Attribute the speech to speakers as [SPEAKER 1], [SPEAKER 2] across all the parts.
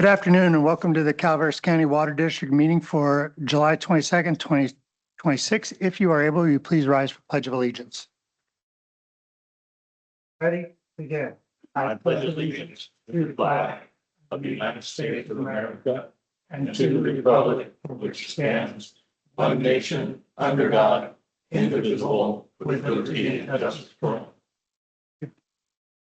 [SPEAKER 1] Good afternoon and welcome to the Calaveras County Water District meeting for July 22nd, 2026. If you are able, will you please rise for Pledge of Allegiance. Ready? Begin.
[SPEAKER 2] I pledge allegiance to the flag of the United States of America and to the republic for which it stands, one nation, under God, indivisible, with liberty and justice for all.
[SPEAKER 1] I'd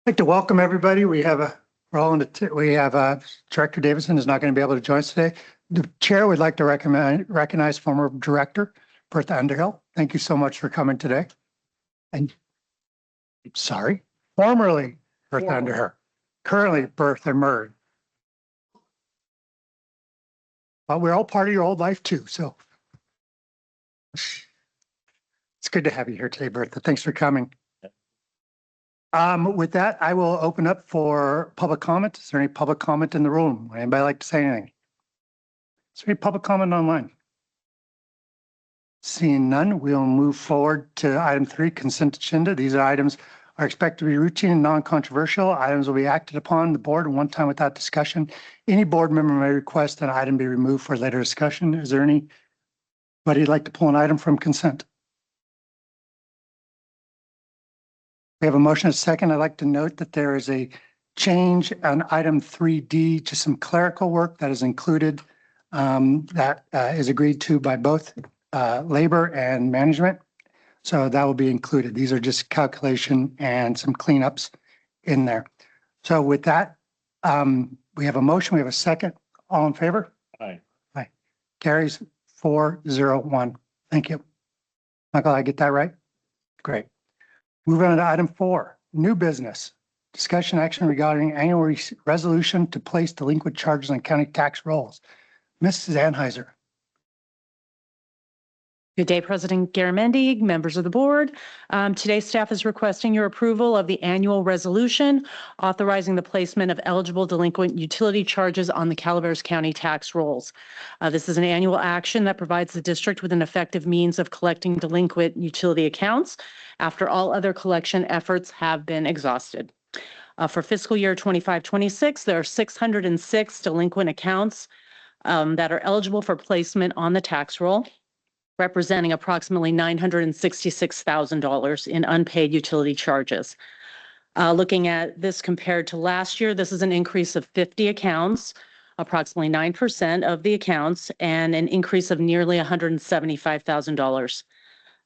[SPEAKER 1] like to welcome everybody. We have Director Davison is not going to be able to join us today. The chair would like to recognize former director Bertha Underhill. Thank you so much for coming today. And formerly Bertha Underhill, currently Bertha Murd. Well, we're all part of your old life too, so it's good to have you here today, Bertha. Thanks for coming. With that, I will open up for public comment. Is there any public comment in the room? Would anybody like to say anything? Is there any public comment online? Seeing none, we'll move forward to item 3, consent agenda. These items are expected to be routine and non-controversial. Items will be acted upon the board one time without discussion. Any board member may request an item be removed for later discussion. Is there anybody who'd like to pull an item from consent? We have a motion and a second. I'd like to note that there is a change on item 3D, just some clerical work that is included that is agreed to by both labor and management. So that will be included. These are just calculation and some cleanups in there. So with that, we have a motion. We have a second. All in favor?
[SPEAKER 2] Aye.
[SPEAKER 1] Aye. Carries 4-0-1. Thank you. Michael, I get that right? Great. Moving on to item 4, new business. Discussion action regarding annual resolution to place delinquent charges on county tax rolls. Mrs. Anheuser.
[SPEAKER 3] Good day, President Garamendi, members of the board. Today, staff is requesting your approval of the annual resolution authorizing the placement of eligible delinquent utility charges on the Calaveras County tax rolls. This is an annual action that provides the district with an effective means of collecting delinquent utility accounts after all other collection efforts have been exhausted. For fiscal year 25-26, there are 606 delinquent accounts that are eligible for placement on the tax roll, representing approximately $966,000 in unpaid utility charges. Looking at this compared to last year, this is an increase of 50 accounts, approximately 9% of the accounts, and an increase of nearly $175,000.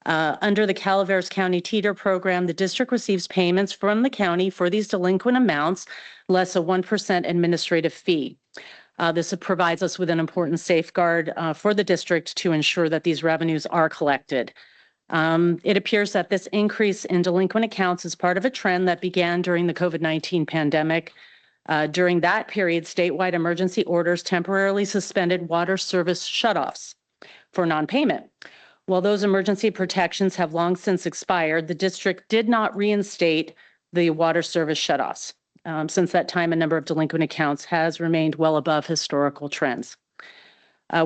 [SPEAKER 3] Under the Calaveras County Teeter program, the district receives payments from the county for these delinquent amounts, less a 1% administrative fee. This provides us with an important safeguard for the district to ensure that these revenues are collected. It appears that this increase in delinquent accounts is part of a trend that began during the COVID-19 pandemic. During that period, statewide emergency orders temporarily suspended water service shutoffs for non-payment. While those emergency protections have long since expired, the district did not reinstate the water service shutoffs. Since that time, a number of delinquent accounts has remained well above historical trends.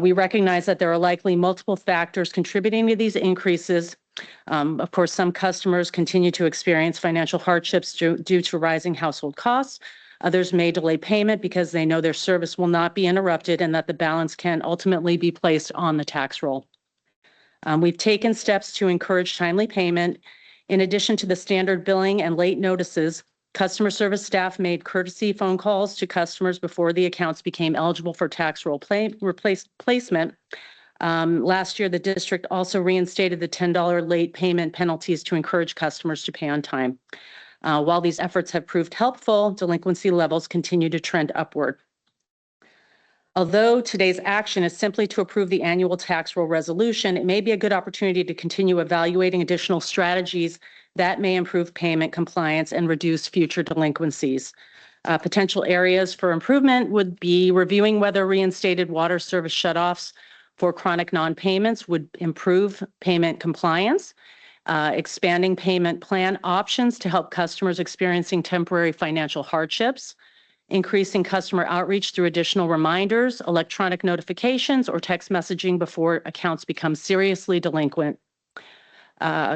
[SPEAKER 3] We recognize that there are likely multiple factors contributing to these increases. Of course, some customers continue to experience financial hardships due to rising household costs. Others may delay payment because they know their service will not be interrupted and that the balance can ultimately be placed on the tax roll. We've taken steps to encourage timely payment. In addition to the standard billing and late notices, customer service staff made courtesy phone calls to customers before the accounts became eligible for tax roll placement. Last year, the district also reinstated the $10 late payment penalties to encourage customers to pay on time. While these efforts have proved helpful, delinquency levels continue to trend upward. Although today's action is simply to approve the annual tax roll resolution, it may be a good opportunity to continue evaluating additional strategies that may improve payment compliance and reduce future delinquencies. Potential areas for improvement would be reviewing whether reinstated water service shutoffs for chronic non-payments would improve payment compliance, expanding payment plan options to help customers experiencing temporary financial hardships, increasing customer outreach through additional reminders, electronic notifications, or text messaging before accounts become seriously delinquent,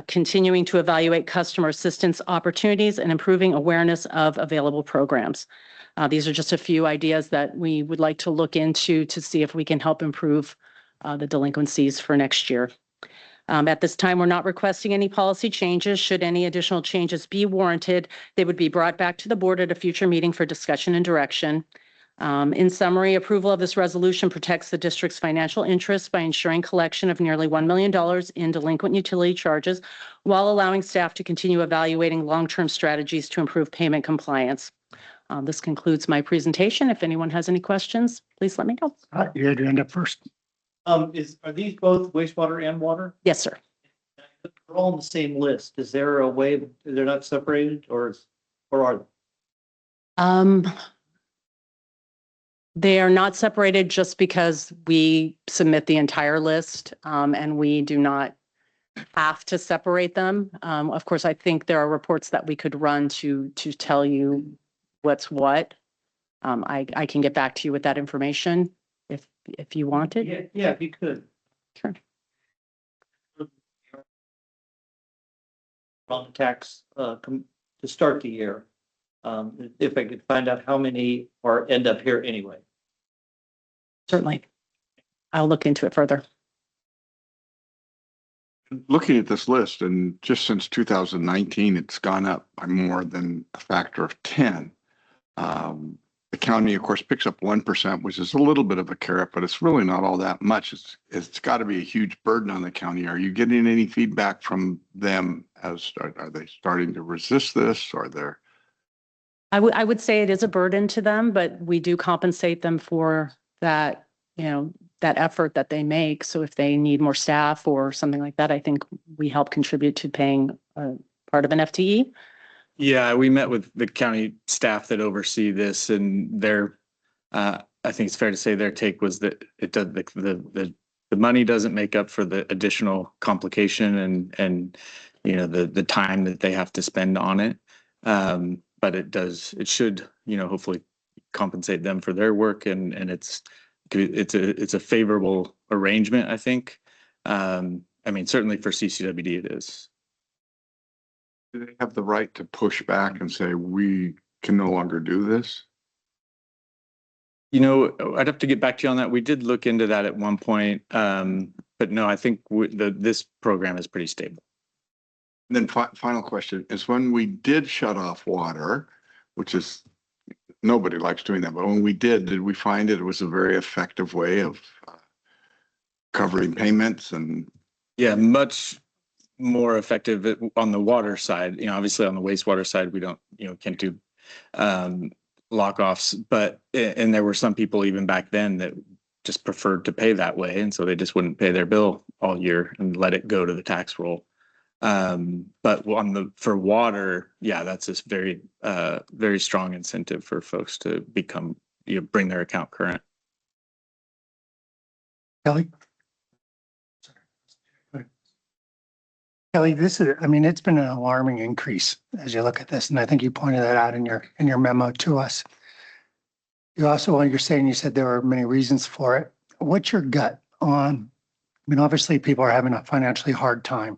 [SPEAKER 3] continuing to evaluate customer assistance opportunities and improving awareness of available programs. These are just a few ideas that we would like to look into to see if we can help improve the delinquencies for next year. At this time, we're not requesting any policy changes. Should any additional changes be warranted, they would be brought back to the board at a future meeting for discussion and direction. In summary, approval of this resolution protects the district's financial interests by ensuring collection of nearly $1 million in delinquent utility charges while allowing staff to continue evaluating long-term strategies to improve payment compliance. This concludes my presentation. If anyone has any questions, please let me know.
[SPEAKER 1] You had your hand up first.
[SPEAKER 2] Are these both wastewater and water?
[SPEAKER 3] Yes, sir.
[SPEAKER 2] They're all on the same list. Is there a way they're not separated, or are they?
[SPEAKER 3] They are not separated just because we submit the entire list, and we do not have to separate them. Of course, I think there are reports that we could run to tell you what's what. I can get back to you with that information if you want it.
[SPEAKER 2] Yeah, if you could.
[SPEAKER 3] Sure.
[SPEAKER 2] On the tax to start the year, if I could find out how many end up here anyway.
[SPEAKER 3] Certainly. I'll look into it further.
[SPEAKER 4] Looking at this list, and just since 2019, it's gone up by more than a factor of 10. The county, of course, picks up 1%, which is a little bit of a carrot, but it's really not all that much. It's got to be a huge burden on the county. Are you getting any feedback from them? Are they starting to resist this? Or they're?
[SPEAKER 3] I would say it is a burden to them, but we do compensate them for that, that effort that they make. So if they need more staff or something like that, I think we help contribute to paying part of an FTE.
[SPEAKER 5] Yeah, we met with the county staff that oversee this, and I think it's fair to say their take was that it does the money doesn't make up for the additional complication and the time that they have to spend on it. But it should hopefully compensate them for their work, and it's a favorable arrangement, I think. Certainly for CCWD it is.
[SPEAKER 4] Do they have the right to push back and say, we can no longer do this?
[SPEAKER 5] I'd have to get back to you on that. We did look into that at one point. But no, I think this program is pretty stable.
[SPEAKER 4] And then final question is, when we did shut off water, which is, nobody likes doing that, but when we did we find it was a very effective way of covering payments? And
[SPEAKER 5] yeah, much more effective on the water side. Obviously on the wastewater side, we don't, can't do lock-offs, and there were some people even back then that just preferred to pay that way. And so they just wouldn't pay their bill all year and let it go to the tax roll. But for water, yeah, that's this very, very strong incentive for folks to bring their account current.
[SPEAKER 1] Kelly? Kelly, it's been an alarming increase as you look at this, and I think you pointed that out in your memo to us. You also, while you said there were many reasons for it. What's your gut on? Obviously people are having a financially hard time.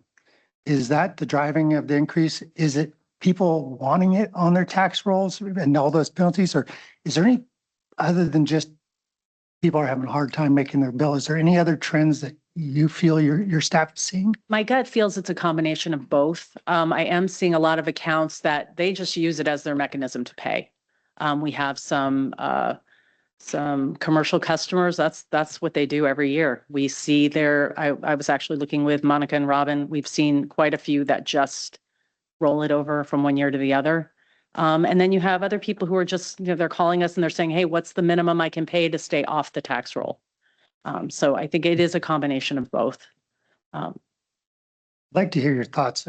[SPEAKER 1] Is that the driving of the increase? Is it people wanting it on their tax rolls and all those penalties, or is there any other than just people are having a hard time making their bill? Is there any other trends that you feel your staff is seeing?
[SPEAKER 3] My gut feels it's a combination of both. I am seeing a lot of accounts that they just use it as their mechanism to pay. We have some commercial customers. That's what they do every year. We see I was actually looking with Monica and Robin. We've seen quite a few that just roll it over from one year to the other. And then you have other people who are just, they're calling us and they're saying, hey, what's the minimum I can pay to stay off the tax roll? So I think it is a combination of both.
[SPEAKER 1] I'd like to hear your thoughts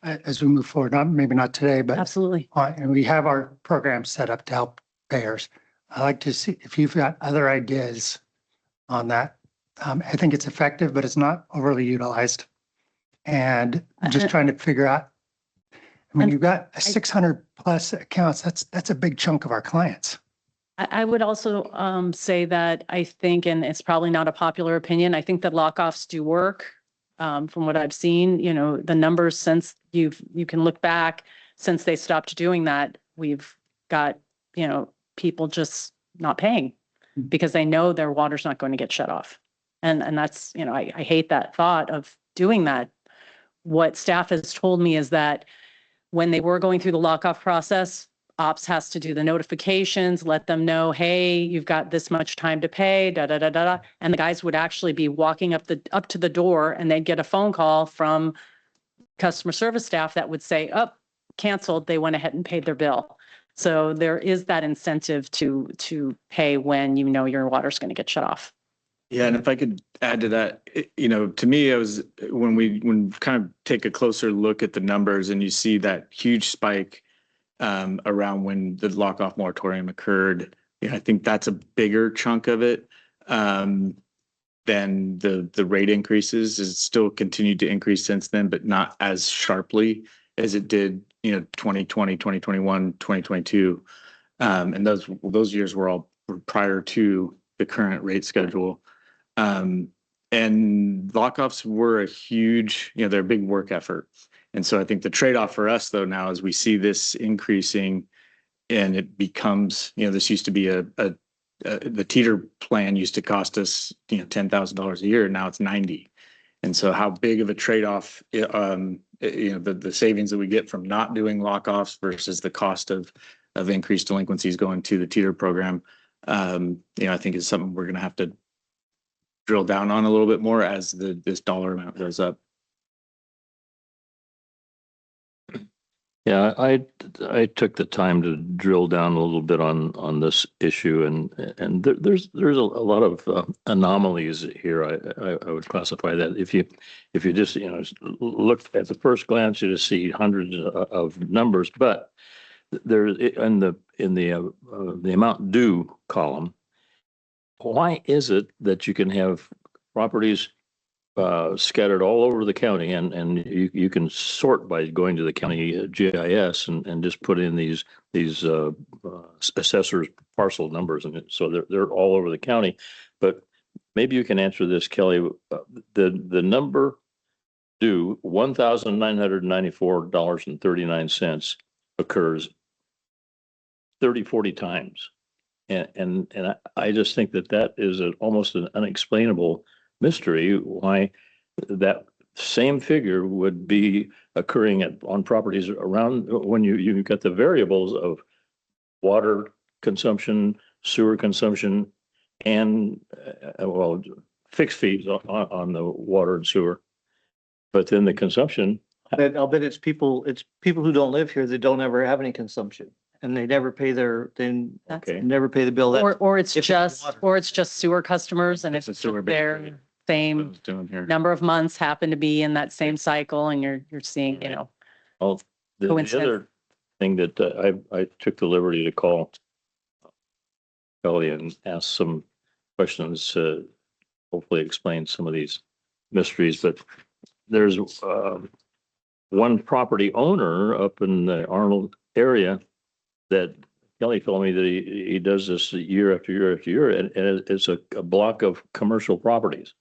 [SPEAKER 1] as we move forward. Maybe not today, but
[SPEAKER 3] Absolutely.
[SPEAKER 1] And we have our program set up to help payers. I'd like to see if you've got other ideas on that. I think it's effective, but it's not overly utilized. And just trying to figure out, you've got 600 plus accounts. That's a big chunk of our clients.
[SPEAKER 3] I would also say that I think, and it's probably not a popular opinion, I think that lockoffs do work. From what I've seen, the numbers since you can look back since they stopped doing that, we've got, people just not paying because they know their water's not going to get shut off. And that's, you know, I hate that thought of doing that. What staff has told me is that when they were going through the lockoff process, ops has to do the notifications, let them know, hey, you've got this much time to pay, da, da, da, da, da. And the guys would actually be walking up to the door and they'd get a phone call from customer service staff that would say, oh, canceled. They went ahead and paid their bill. So there is that incentive to pay when you know your water's going to get shut off.
[SPEAKER 5] Yeah, and if I could add to that, you know, to me, it was when kind of take a closer look at the numbers and you see that huge spike around when the lock-off moratorium occurred. Yeah, I think that's a bigger chunk of it than the rate increases. It's still continued to increase since then, but not as sharply as it did, you know, 2020, 2021, 2022. And those years were all prior to the current rate schedule. And lockoffs were a huge, you know, they're a big work effort. And so I think the trade-off for us though now is we see this increasing and it becomes, you know, this used to be the teeter plan used to cost us, you know, $10,000 a year. Now it's 90. And so how big of a trade-off, you know, the savings that we get from not doing lockoffs versus the cost of increased delinquencies going to the teeter program, you know, I think is something we're going to have to drill down on a little bit more as this dollar amount goes up.
[SPEAKER 2] Yeah, I took the time to drill down a little bit on this issue, and there's a lot of anomalies here. I would classify that if you just, you know, look at the first glance, you just see hundreds of numbers, but there in the amount due column, why is it that you can have properties scattered all over the county, and you can sort by going to the county GIS and just put in these assessors parcel numbers, and so they're all over the county. But maybe you can answer this, Kelly. The number due $1,994.39 occurs 30-40 times, and I just think that is almost an unexplainable mystery why that same figure would be occurring on properties around when you've got the variables of water consumption, sewer consumption, and well, fixed fees on the water and sewer, but then the consumption.
[SPEAKER 6] I'll bet it's people who don't live here that don't ever have any consumption, and they never pay
[SPEAKER 2] Okay.
[SPEAKER 6] never pay the bill.
[SPEAKER 3] Or it's
[SPEAKER 6] if it's
[SPEAKER 3] just,
[SPEAKER 6] water.
[SPEAKER 3] or it's just sewer customers and
[SPEAKER 5] It's
[SPEAKER 3] it's
[SPEAKER 5] a sewer
[SPEAKER 3] their
[SPEAKER 5] basically.
[SPEAKER 3] same
[SPEAKER 5] Doing here.
[SPEAKER 3] number of months happen to be in that same cycle and you're seeing, you know.
[SPEAKER 2] Well, the
[SPEAKER 3] Coincidence.
[SPEAKER 2] other thing that I took the liberty to call Kelly and ask some questions to hopefully explain some of these mysteries, but there's one property owner up in the Arnold area that Kelly told me that he does this year after year after year, and it's a block of commercial properties.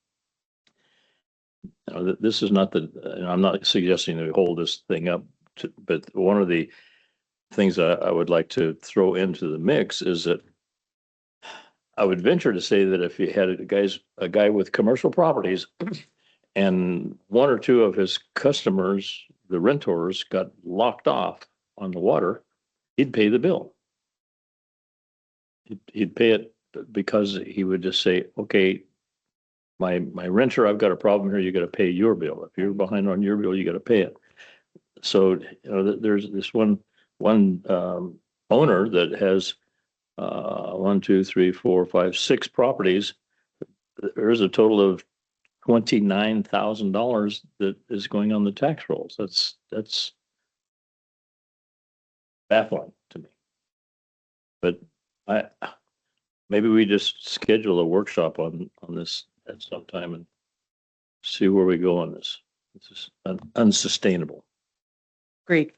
[SPEAKER 2] Now, this is not I'm not suggesting that we hold this thing up, but one of the things I would like to throw into the mix is that I would venture to say that if you had a guy with commercial properties and one or two of his customers, the renters, got locked off on the water, he'd pay the bill. He'd pay it because he would just say, okay, my renter, I've got a problem here. You got to pay your bill. If you're behind on your bill, you got to pay it. So, you know, there's this one owner that has 1, 2, 3, 4, 5, 6 properties. There's a total of $29,000 that is going on the tax rolls. That's baffling to me. But maybe we just schedule a workshop on this at some time and see where we go on this. This is unsustainable.
[SPEAKER 3] Great.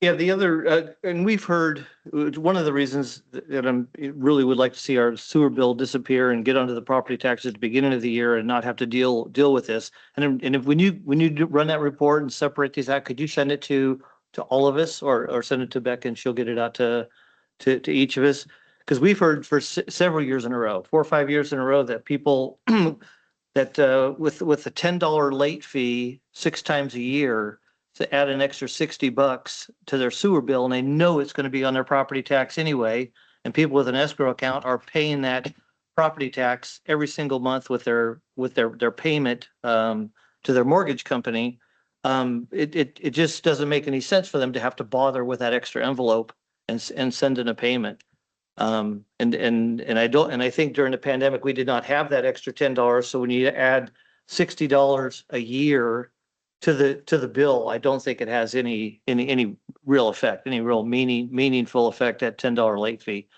[SPEAKER 6] Yeah, the other, and we've heard, one of the reasons that I really would like to see our sewer bill disappear and get onto the property tax at the beginning of the year and not have to deal with this. And if when you run that report and separate these out, could you send it to all of us, or send it to Becca and she'll get it out to each of us. Because we've heard for several years in a row, 4 or 5 years in a row, that people that with the $10 late fee 6 times a year to add an extra $60 to their sewer bill, and they know it's going to be on their property tax anyway. And people with an escrow account are paying that property tax every single month with their payment to their mortgage company. It just doesn't make any sense for them to have to bother with that extra envelope and send in a payment. And I think during the pandemic, we did not have that extra $10. So when you add $60 a year to the bill, I don't think it has any real effect, any real meaningful effect, at $10 late fee.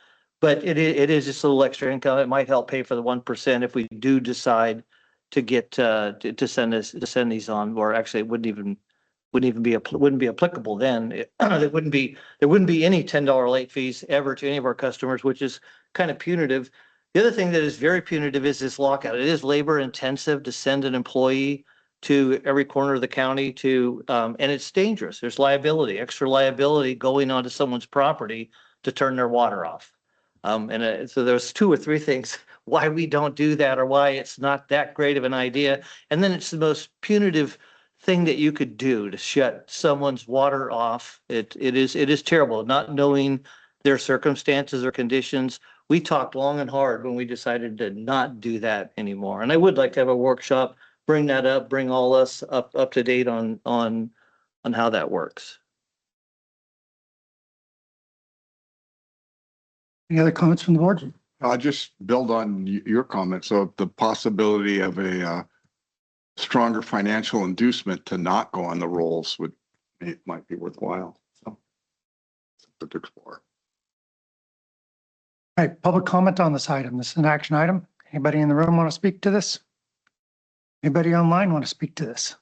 [SPEAKER 6] But it is just a little extra income. It might help pay for the 1% if we do decide to get to send these on, or actually it wouldn't be applicable then. There wouldn't be any $10 late fees ever to any of our customers, which is kind of punitive. The other thing that is very punitive is this lockout. It is labor intensive to send an employee to every corner of the county and it's dangerous. There's extra liability going onto someone's property to turn their water off. So there's 2 or 3 things why we don't do that, or why it's not that great of an idea. And then it's the most punitive thing that you could do to shut someone's water off. It is terrible, not knowing their circumstances or conditions. We talked long and hard when we decided to not do that anymore. And I would like to have a workshop, bring that up, bring all us up to date on how that works.
[SPEAKER 1] Any other comments from the board?
[SPEAKER 4] I'll just build on your comment. So the possibility of a stronger financial inducement to not go on the rolls might be worthwhile. So something to explore.
[SPEAKER 1] All right, public comment on this item. This is an action item. Anybody in the room want to speak to this? Anybody online want to speak to this?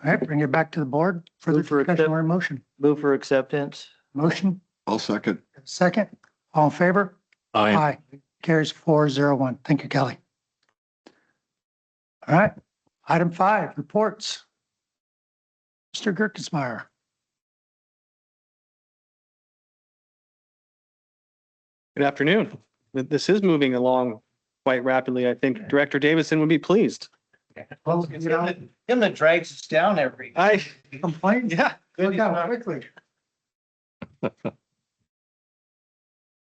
[SPEAKER 1] All right, bring it back to the board for the discussion or motion.
[SPEAKER 6] Move for acceptance.
[SPEAKER 1] Motion,
[SPEAKER 4] I'll second.
[SPEAKER 1] second. All in favor? Aye. Carries 4-0-1. Thank you, Kelly. All right. Item 5, reports. Mr. Gerkensmeyer.
[SPEAKER 7] Good afternoon. This is moving along quite rapidly. I think Director Davison would be pleased.
[SPEAKER 1] Well,
[SPEAKER 6] It's him that drags us down every.
[SPEAKER 7] I
[SPEAKER 1] complain.
[SPEAKER 7] Yeah.
[SPEAKER 1] Look out quickly.
[SPEAKER 7] All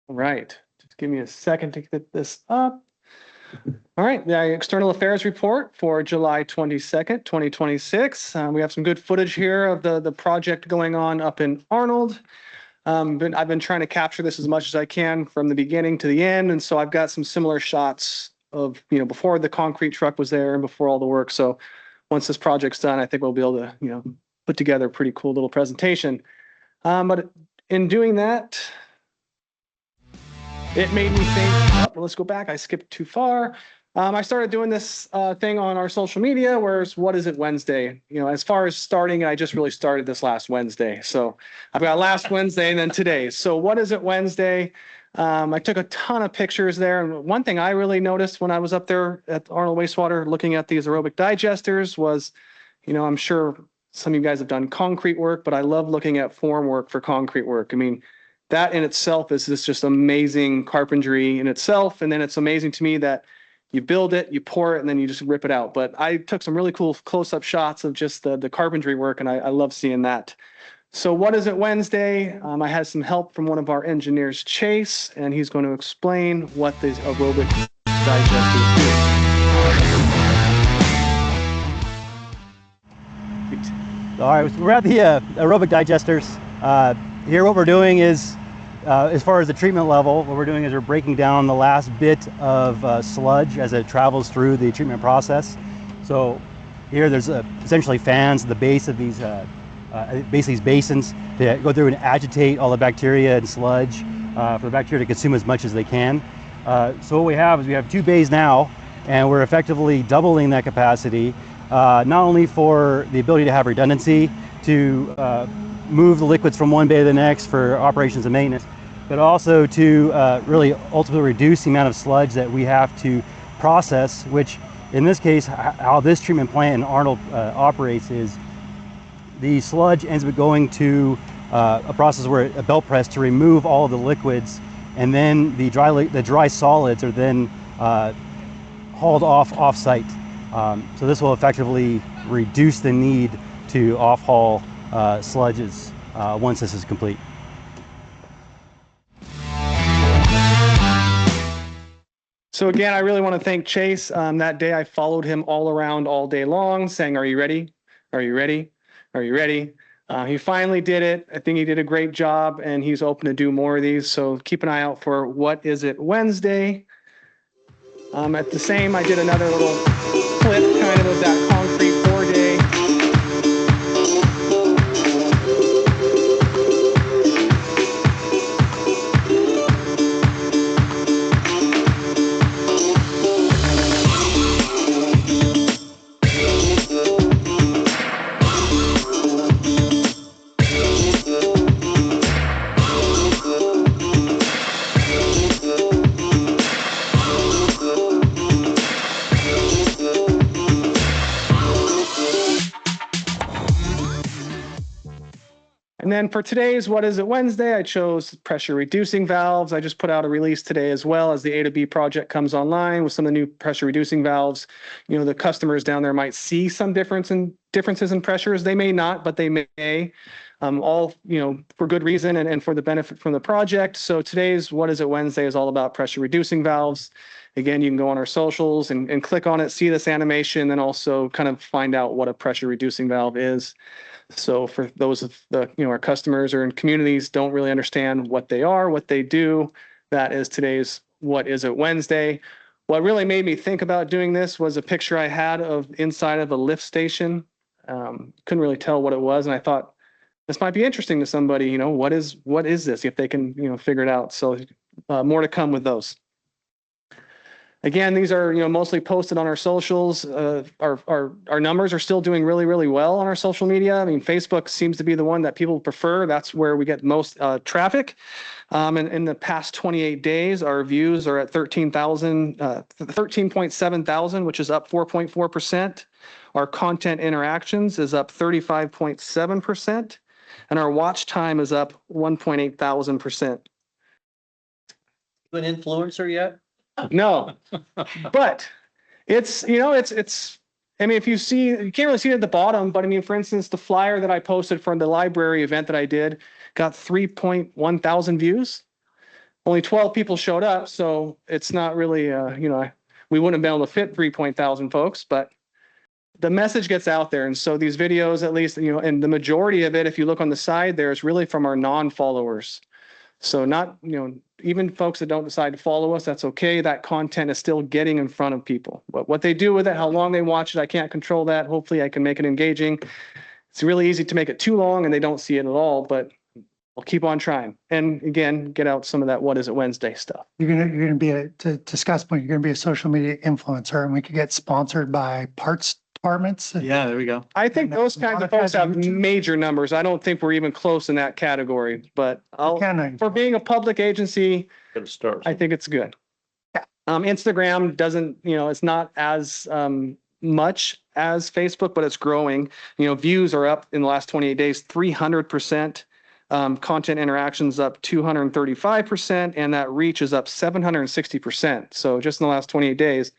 [SPEAKER 7] right. Just give me a second to get this up. All right. The External Affairs Report for July 22nd, 2026. We have some good footage here of the project going on up in Arnold. I've been trying to capture this as much as I can from the beginning to the end. And so I've got some similar shots of, before the concrete truck was there and before all the work. So once this project's done, I think we'll be able to, put together a pretty cool little presentation. But in doing that, it made me think, let's go back. I skipped too far. I started doing this thing on our social media, where it's what is it Wednesday? As far as starting, I just really started this last Wednesday. So I've got last Wednesday and then today. So what is it Wednesday? I took a ton of pictures there. And one thing I really noticed when I was up there at Arnold Wastewater looking at these aerobic digesters was, I'm sure some of you guys have done concrete work, but I love looking at form work for concrete work. I mean, that in itself is just amazing carpentry in itself. And then it's amazing to me that you build it, you pour it, and then you just rip it out. But I took some really cool close-up shots of just the carpentry work, and I love seeing that. So what is it Wednesday? I had some help from one of our engineers, Chase, and he's going to explain what these aerobic digesters do.
[SPEAKER 8] All right, we're at the aerobic digesters. Here what we're doing is, as far as the treatment level, what we're doing is we're breaking down the last bit of sludge as it travels through the treatment process. So here there's essentially fans at the base of these basins to go through and agitate all the bacteria and sludge for the bacteria to consume as much as they can. So what we have is we have 2 bays now, and we're effectively doubling that capacity, not only for the ability to have redundancy to move the liquids from one bay to the next for operations and maintenance, but also to really ultimately reduce the amount of sludge that we have to process, which in this case, how this treatment plant in Arnold operates is the sludge ends up going to a process where a belt press to remove all of the liquids, and then the dry solids are then hauled off site. So this will effectively reduce the need to off-haul sludges once this is complete.
[SPEAKER 7] So again, I really want to thank Chase. That day I followed him all around all day long saying, "Are you ready? Are you ready? Are you ready?" He finally did it. I think he did a great job, and he's open to do more of these. So keep an eye out for What Is It Wednesday. At the same, I did another little clip kind of that concrete 4-day. And then for today's What Is It Wednesday, I chose pressure reducing valves. I just put out a release today as well as the A to B project comes online with some of the new pressure reducing valves. You know, the customers down there might see some differences in pressures. They may not, but they may. All, you know, for good reason and for the benefit from the project. So today's What Is It Wednesday is all about pressure reducing valves. Again, you can go on our socials and click on it, see this animation, then also kind of find out what a pressure reducing valve is. So for those of the, you know, our customers or in communities don't really understand what they are, what they do, that is today's What Is It Wednesday. What really made me think about doing this was a picture I had of inside of a lift station. Couldn't really tell what it was, and I thought this might be interesting to somebody. You know, what is this? If they can, you know, figure it out. So more to come with those. Again, these are, you know, mostly posted on our socials. Our numbers are still doing really, really well on our social media. I mean, Facebook seems to be the one that people prefer. That's where we get most traffic. And in the past 28 days, our views are at 13.7 thousand, which is up 4.4%. Our content interactions is up 35.7%. And our watch time is up 1.8,000%.
[SPEAKER 6] You an influencer yet?
[SPEAKER 7] No, but it's, you know, it's, I mean, if you see, you can't really see it at the bottom, but I mean, for instance, the flyer that I posted from the library event that I did got 3.1 thousand views. Only 12 people showed up. So it's not really, you know, we wouldn't have been able to fit 3,000 folks, but the message gets out there. And so these videos, at least, you know, and the majority of it, if you look on the side there, is really from our non-followers. So not, you know, even folks that don't decide to follow us, that's okay. That content is still getting in front of people. But what they do with it, how long they watch it, I can't control that. Hopefully I can make it engaging. It's really easy to make it too long and they don't see it at all, but I'll keep on trying. And again, get out some of that What Is It Wednesday stuff.
[SPEAKER 1] You're gonna be to Scott's point, you're gonna be a social media influencer, and we could get sponsored by parts departments.
[SPEAKER 5] Yeah, there we go.
[SPEAKER 7] I think those kinds of folks have major numbers. I don't think we're even close in that category, but for being a public agency, I think it's good.
[SPEAKER 1] Yeah.
[SPEAKER 7] Instagram doesn't, you know, it's not as much as Facebook, but it's growing. You know, views are up in the last 28 days, 300%. Content interactions up 235%, and that reach is up 760%. So just in the last 28 days,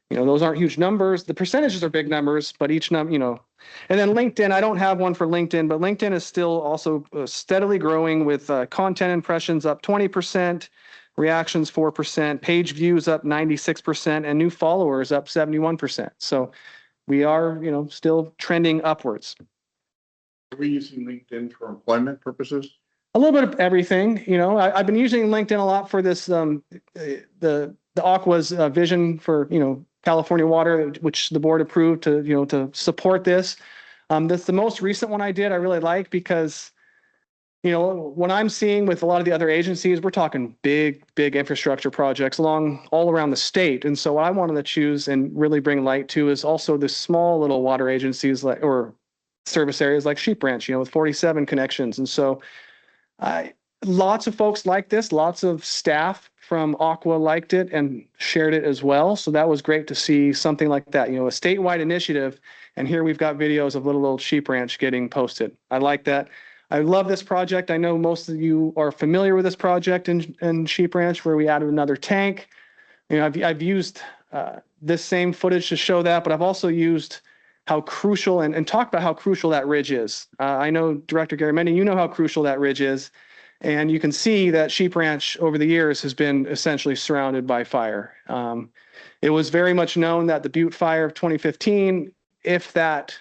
[SPEAKER 7] you know, those aren't huge numbers. The percentages are big numbers, but each number, you know, and then LinkedIn, I don't have one for LinkedIn, but LinkedIn is still also steadily growing with content impressions up 20%, reactions 4%, page views up 96%, and new followers up 71%. So we are, you know, still trending upwards.
[SPEAKER 4] Are we using LinkedIn for employment purposes?
[SPEAKER 7] A little bit of everything, you know. I've been using LinkedIn a lot for this, the Aqua's vision for, you know, California water, which the board approved to, you know, to support this. That's the most recent one I did. I really like because, you know, what I'm seeing with a lot of the other agencies, we're talking big infrastructure projects all around the state. And so what I wanted to choose and really bring light to is also the small little water agencies like, or service areas like Sheep Ranch, you know, with 47 connections. And so lots of folks like this, lots of staff from Aqua liked it and shared it as well. So that was great to see something like that, you know, a statewide initiative. And here we've got videos of little old Sheep Ranch getting posted. I like that. I love this project. I know most of you are familiar with this project in Sheep Ranch where we added another tank. You know, I've used this same footage to show that, but I've also used how crucial and talk about how crucial that ridge is. I know Director Garamendi, you know how crucial that ridge is. And you can see that Sheep Ranch over the years has been essentially surrounded by fire. It was very much known that the Butte fire of 2015, if that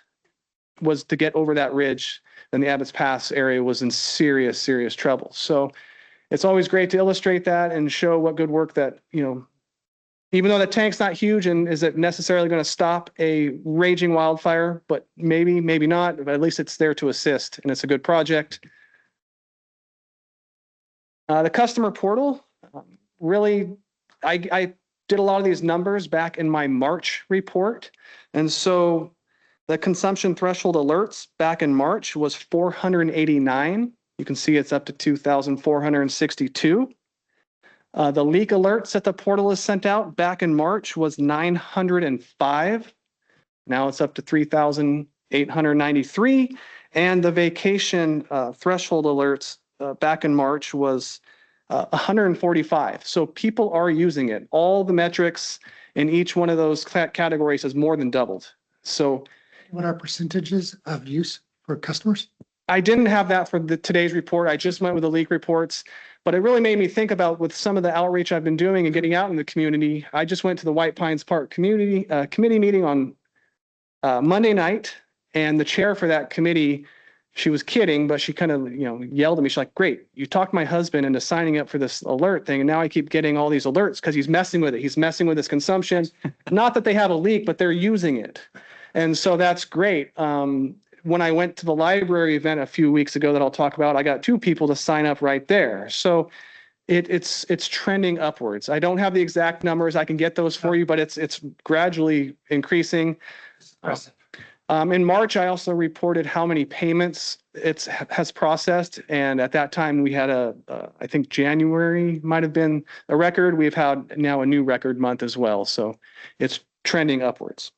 [SPEAKER 7] was to get over that ridge, then the Abbott's Pass area was in serious, serious trouble. So it's always great to illustrate that and show what good work that, you know, even though the tank's not huge and is it necessarily going to stop a raging wildfire, but maybe, maybe not, but at least it's there to assist and it's a good project. The customer portal, really, I did a lot of these numbers back in my March report. And so the consumption threshold alerts back in March was 489. You can see it's up to 2,462. The leak alerts that the portal has sent out back in March was 905. Now it's up to 3,893. And the vacation threshold alerts back in March was 145. So people are using it. All the metrics in each one of those categories has more than doubled. So
[SPEAKER 1] What are percentages of use for customers?
[SPEAKER 7] I didn't have that for today's report. I just went with the leak reports, but it really made me think about with some of the outreach I've been doing and getting out in the community. I just went to the White Pines Park community committee meeting on Monday night, and the chair for that committee, she was kidding, but she kind of, you know, yelled at me. She's like, "Great, you talked my husband into signing up for this alert thing, and now I keep getting all these alerts because he's messing with it. He's messing with his consumption. Not that they have a leak, but they're using it." And so that's great. When I went to the library event a few weeks ago that I'll talk about, I got 2 people to sign up right there. So it's trending upwards. I don't have the exact numbers. I can get those for you, but it's gradually increasing. In March, I also reported how many payments it has processed. And at that time, we had I think January might have been a record. We've had now a new record month as well. So it's trending upwards.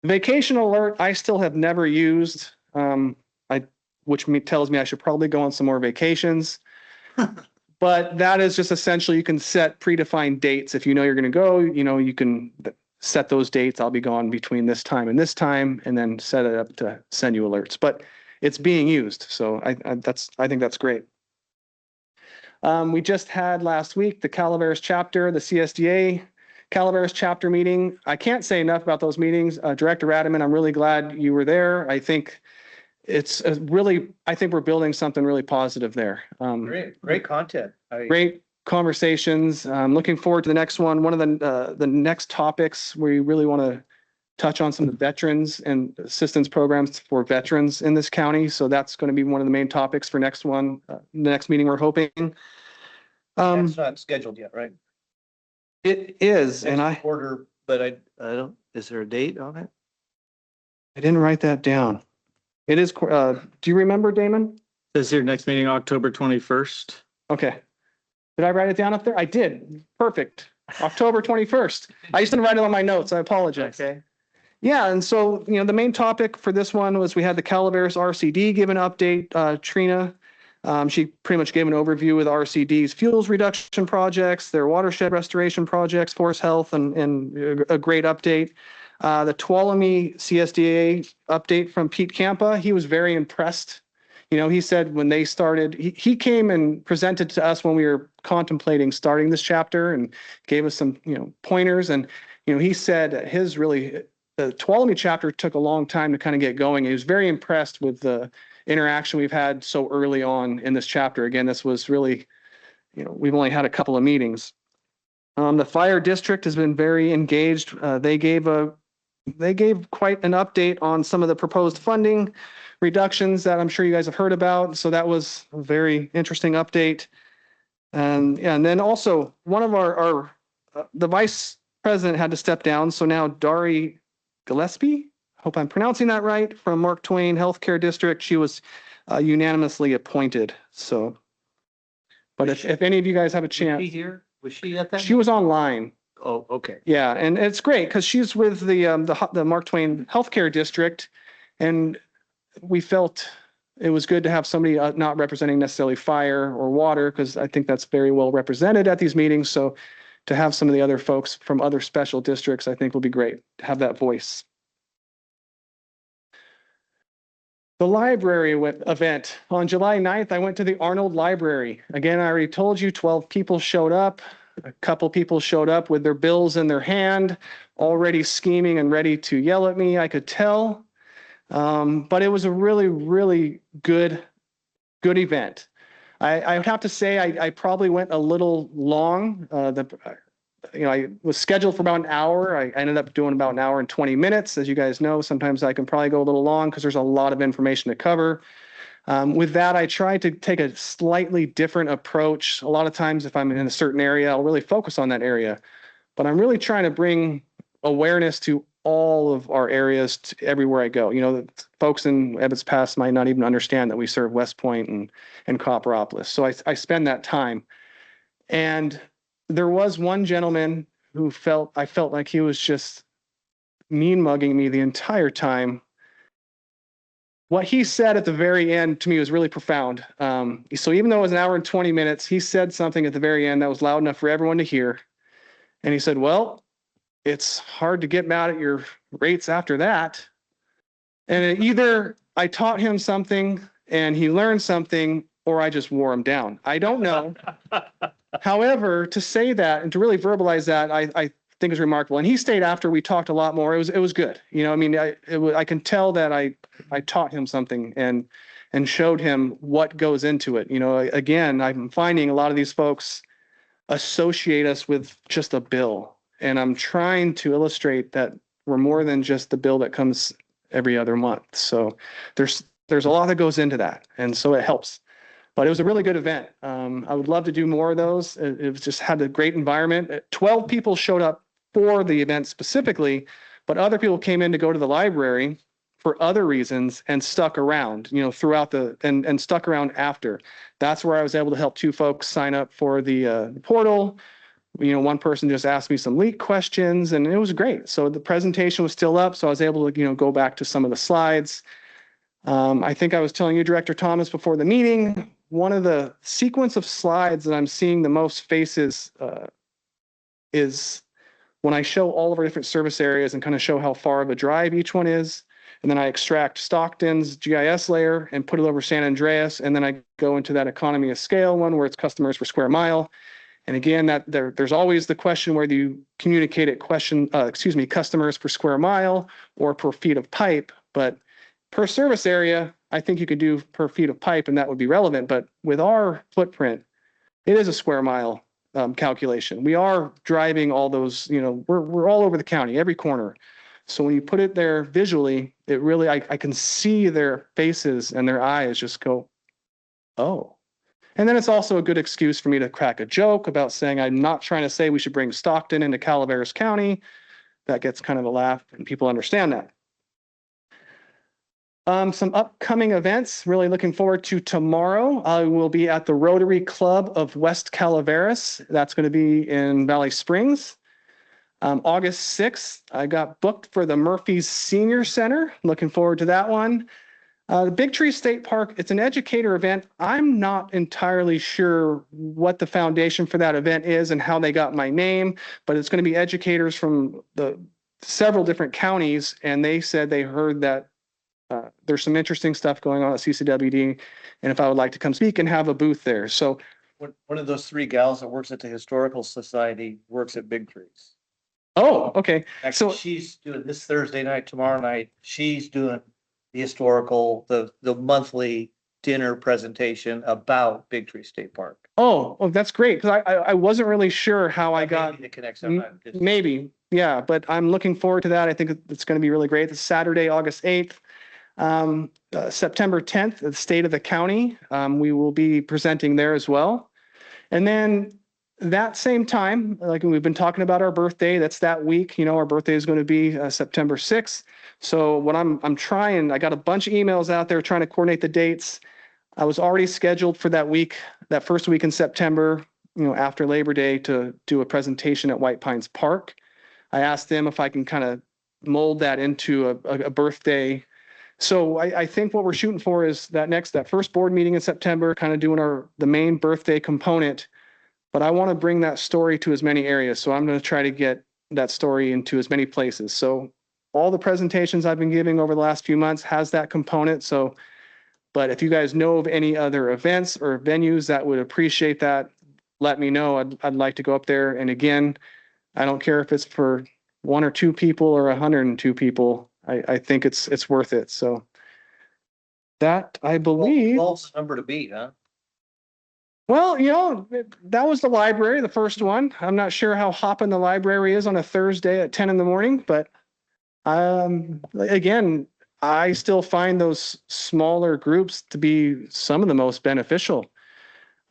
[SPEAKER 7] Vacation alert, I still have never used, which tells me I should probably go on some more vacations. But that is just essentially, you can set predefined dates. If you know you're going to go, you know, you can set those dates. I'll be gone between this time, and then set it up to send you alerts. But it's being used, so I think that's great. We just had last week the Calaveras chapter, the CSDA Calaveras chapter meeting. I can't say enough about those meetings. Director Radaman, I'm really glad you were there. I think it's I think we're building something really positive there.
[SPEAKER 6] Great content.
[SPEAKER 7] Great conversations. I'm looking forward to the next one. One of the next topics we really want to touch on some of the veterans and assistance programs for veterans in this county. So that's going to be one of the main topics for next one, the next meeting we're hoping.
[SPEAKER 6] That's not scheduled yet, right?
[SPEAKER 7] It is, and I
[SPEAKER 6] order, but I don't, is there a date on it?
[SPEAKER 7] I didn't write that down. It is, do you remember, Damon?
[SPEAKER 5] Says here, next meeting, October 21st.
[SPEAKER 7] Okay. Did I write it down up there? I did. Perfect. October 21st. I just didn't write it on my notes. I apologize.
[SPEAKER 6] Okay.
[SPEAKER 7] Yeah, and so, you know, the main topic for this one was we had the Calaveras RCD give an update. Trina, she pretty much gave an overview of the RCD's fuels reduction projects, their watershed restoration projects, forest health, and a great update. The Tuolumne CSDA update from Pete Campa, he was very impressed. You know, he said when they started, he came and presented to us when we were contemplating starting this chapter and gave us some, you know, pointers. And, you know, he said the Tuolumne chapter took a long time to kind of get going. He was very impressed with the interaction we've had so early on in this chapter. Again, this was really, you know, we've only had a couple of meetings. The fire district has been very engaged. They gave quite an update on some of the proposed funding reductions that I'm sure you guys have heard about. So that was a very interesting update. And yeah, and then also one of the vice president had to step down. So now Dari Gillespie, hope I'm pronouncing that right, from Mark Twain Healthcare District. She was unanimously appointed. So, but if any of you guys have a chance.
[SPEAKER 6] Was she here? Was she at that?
[SPEAKER 7] She was online.
[SPEAKER 6] Oh, okay.
[SPEAKER 7] Yeah, and it's great because she's with the Mark Twain Healthcare District, and we felt it was good to have somebody not representing necessarily fire or water, because I think that's very well represented at these meetings. So to have some of the other folks from other special districts, I think will be great to have that voice. The library event on July 9th, I went to the Arnold Library. Again, I already told you 12 people showed up. A couple people showed up with their bills in their hand, already scheming and ready to yell at me, I could tell. But it was a really, really good event. I would have to say I probably went a little long. I was scheduled for about an hour. I ended up doing about an hour and 20 minutes. As you guys know, sometimes I can probably go a little long because there's a lot of information to cover. With that, I tried to take a slightly different approach. A lot of times if I'm in a certain area, I'll really focus on that area. But I'm really trying to bring awareness to all of our areas everywhere I go. The folks in Ebbets Pass might not even understand that we serve West Point and Copperopolis. So I spend that time. And there was one gentleman who I felt like he was just mean mugging me the entire time. What he said at the very end to me was really profound. So even though it was an hour and 20 minutes, he said something at the very end that was loud enough for everyone to hear. And he said, well, it's hard to get mad at your rates after that. And either I taught him something and he learned something, or I just wore him down. I don't know. However, to say that and to really verbalize that, I think is remarkable. And he stayed after we talked a lot more. It was good. I can tell that I taught him something and showed him what goes into it. Again, I'm finding a lot of these folks associate us with just a bill. And I'm trying to illustrate that we're more than just the bill that comes every other month. So there's a lot that goes into that. And so it helps. But it was a really good event. I would love to do more of those. It just had a great environment. 12 people showed up for the event specifically, but other people came in to go to the library for other reasons and stuck around, throughout and stuck around after. That's where I was able to help two folks sign up for the portal. One person just asked me some leak questions and it was great. So the presentation was still up. So I was able to, go back to some of the slides. I think I was telling you, Director Thomas, before the meeting, one of the sequence of slides that I'm seeing the most faces is when I show all of our different service areas and kind of show how far of a drive each one is. And then I extract Stockton's GIS layer and put it over San Andreas. And then I go into that economy of scale one where it's customers per square mile. And again, there's always the question whether you communicate it customers per square mile or per feet of pipe. But per service area, I think you could do per feet of pipe and that would be relevant. But with our footprint, it is a square mile calculation. We are driving all those, we're all over the county, every corner. So when you put it there visually, it really, I can see their faces and their eyes just go, oh. And then it's also a good excuse for me to crack a joke about saying, I'm not trying to say we should bring Stockton into Calaveras County. That gets kind of a laugh and people understand that. Some upcoming events, really looking forward to tomorrow. I will be at the Rotary Club of West Calaveras. That's going to be in Valley Springs. August 6th, I got booked for the Murphy's Senior Center. Looking forward to that one. The Big Tree State Park, it's an educator event. I'm not entirely sure what the foundation for that event is and how they got my name, but it's going to be educators from the several different counties. And they said they heard that there's some interesting stuff going on at CCWD, and if I would like to come speak and have a booth there. So
[SPEAKER 6] One of those three gals that works at the Historical Society works at Big Trees.
[SPEAKER 7] oh, okay.
[SPEAKER 6] Actually,
[SPEAKER 7] So
[SPEAKER 6] she's doing this Thursday night, tomorrow night. She's doing the historical, the monthly dinner presentation about Big Tree State Park.
[SPEAKER 7] oh, that's great, because I wasn't really sure how I got.
[SPEAKER 6] Maybe to connect sometime.
[SPEAKER 7] Maybe, yeah, but I'm looking forward to that. I think it's going to be really great. It's Saturday, August 8th. September 10th, the State of the County. We will be presenting there as well. And then that same time, like we've been talking about our birthday, that's that week, our birthday is going to be September 6th. So what I'm trying, I got a bunch of emails out there trying to coordinate the dates. I was already scheduled for that week, that first week in September, after Labor Day, to do a presentation at White Pines Park. I asked them if I can kind of mold that into a birthday So I think what we're shooting for is that first board meeting in September, kind of doing the main birthday component. But I want to bring that story to as many areas. So I'm going to try to get that story into as many places. So all the presentations I've been giving over the last few months has that component. So, but if you guys know of any other events or venues that would appreciate that, let me know. I'd like to go up there. And again, I don't care if it's for 1 or 2 people or 102 people. I think it's worth it. So that I believe.
[SPEAKER 6] Twelve's the number to beat, huh?
[SPEAKER 7] Well, that was the library, the first one. I'm not sure how hopping the library is on a Thursday at 10 in the morning, but again, I still find those smaller groups to be some of the most beneficial.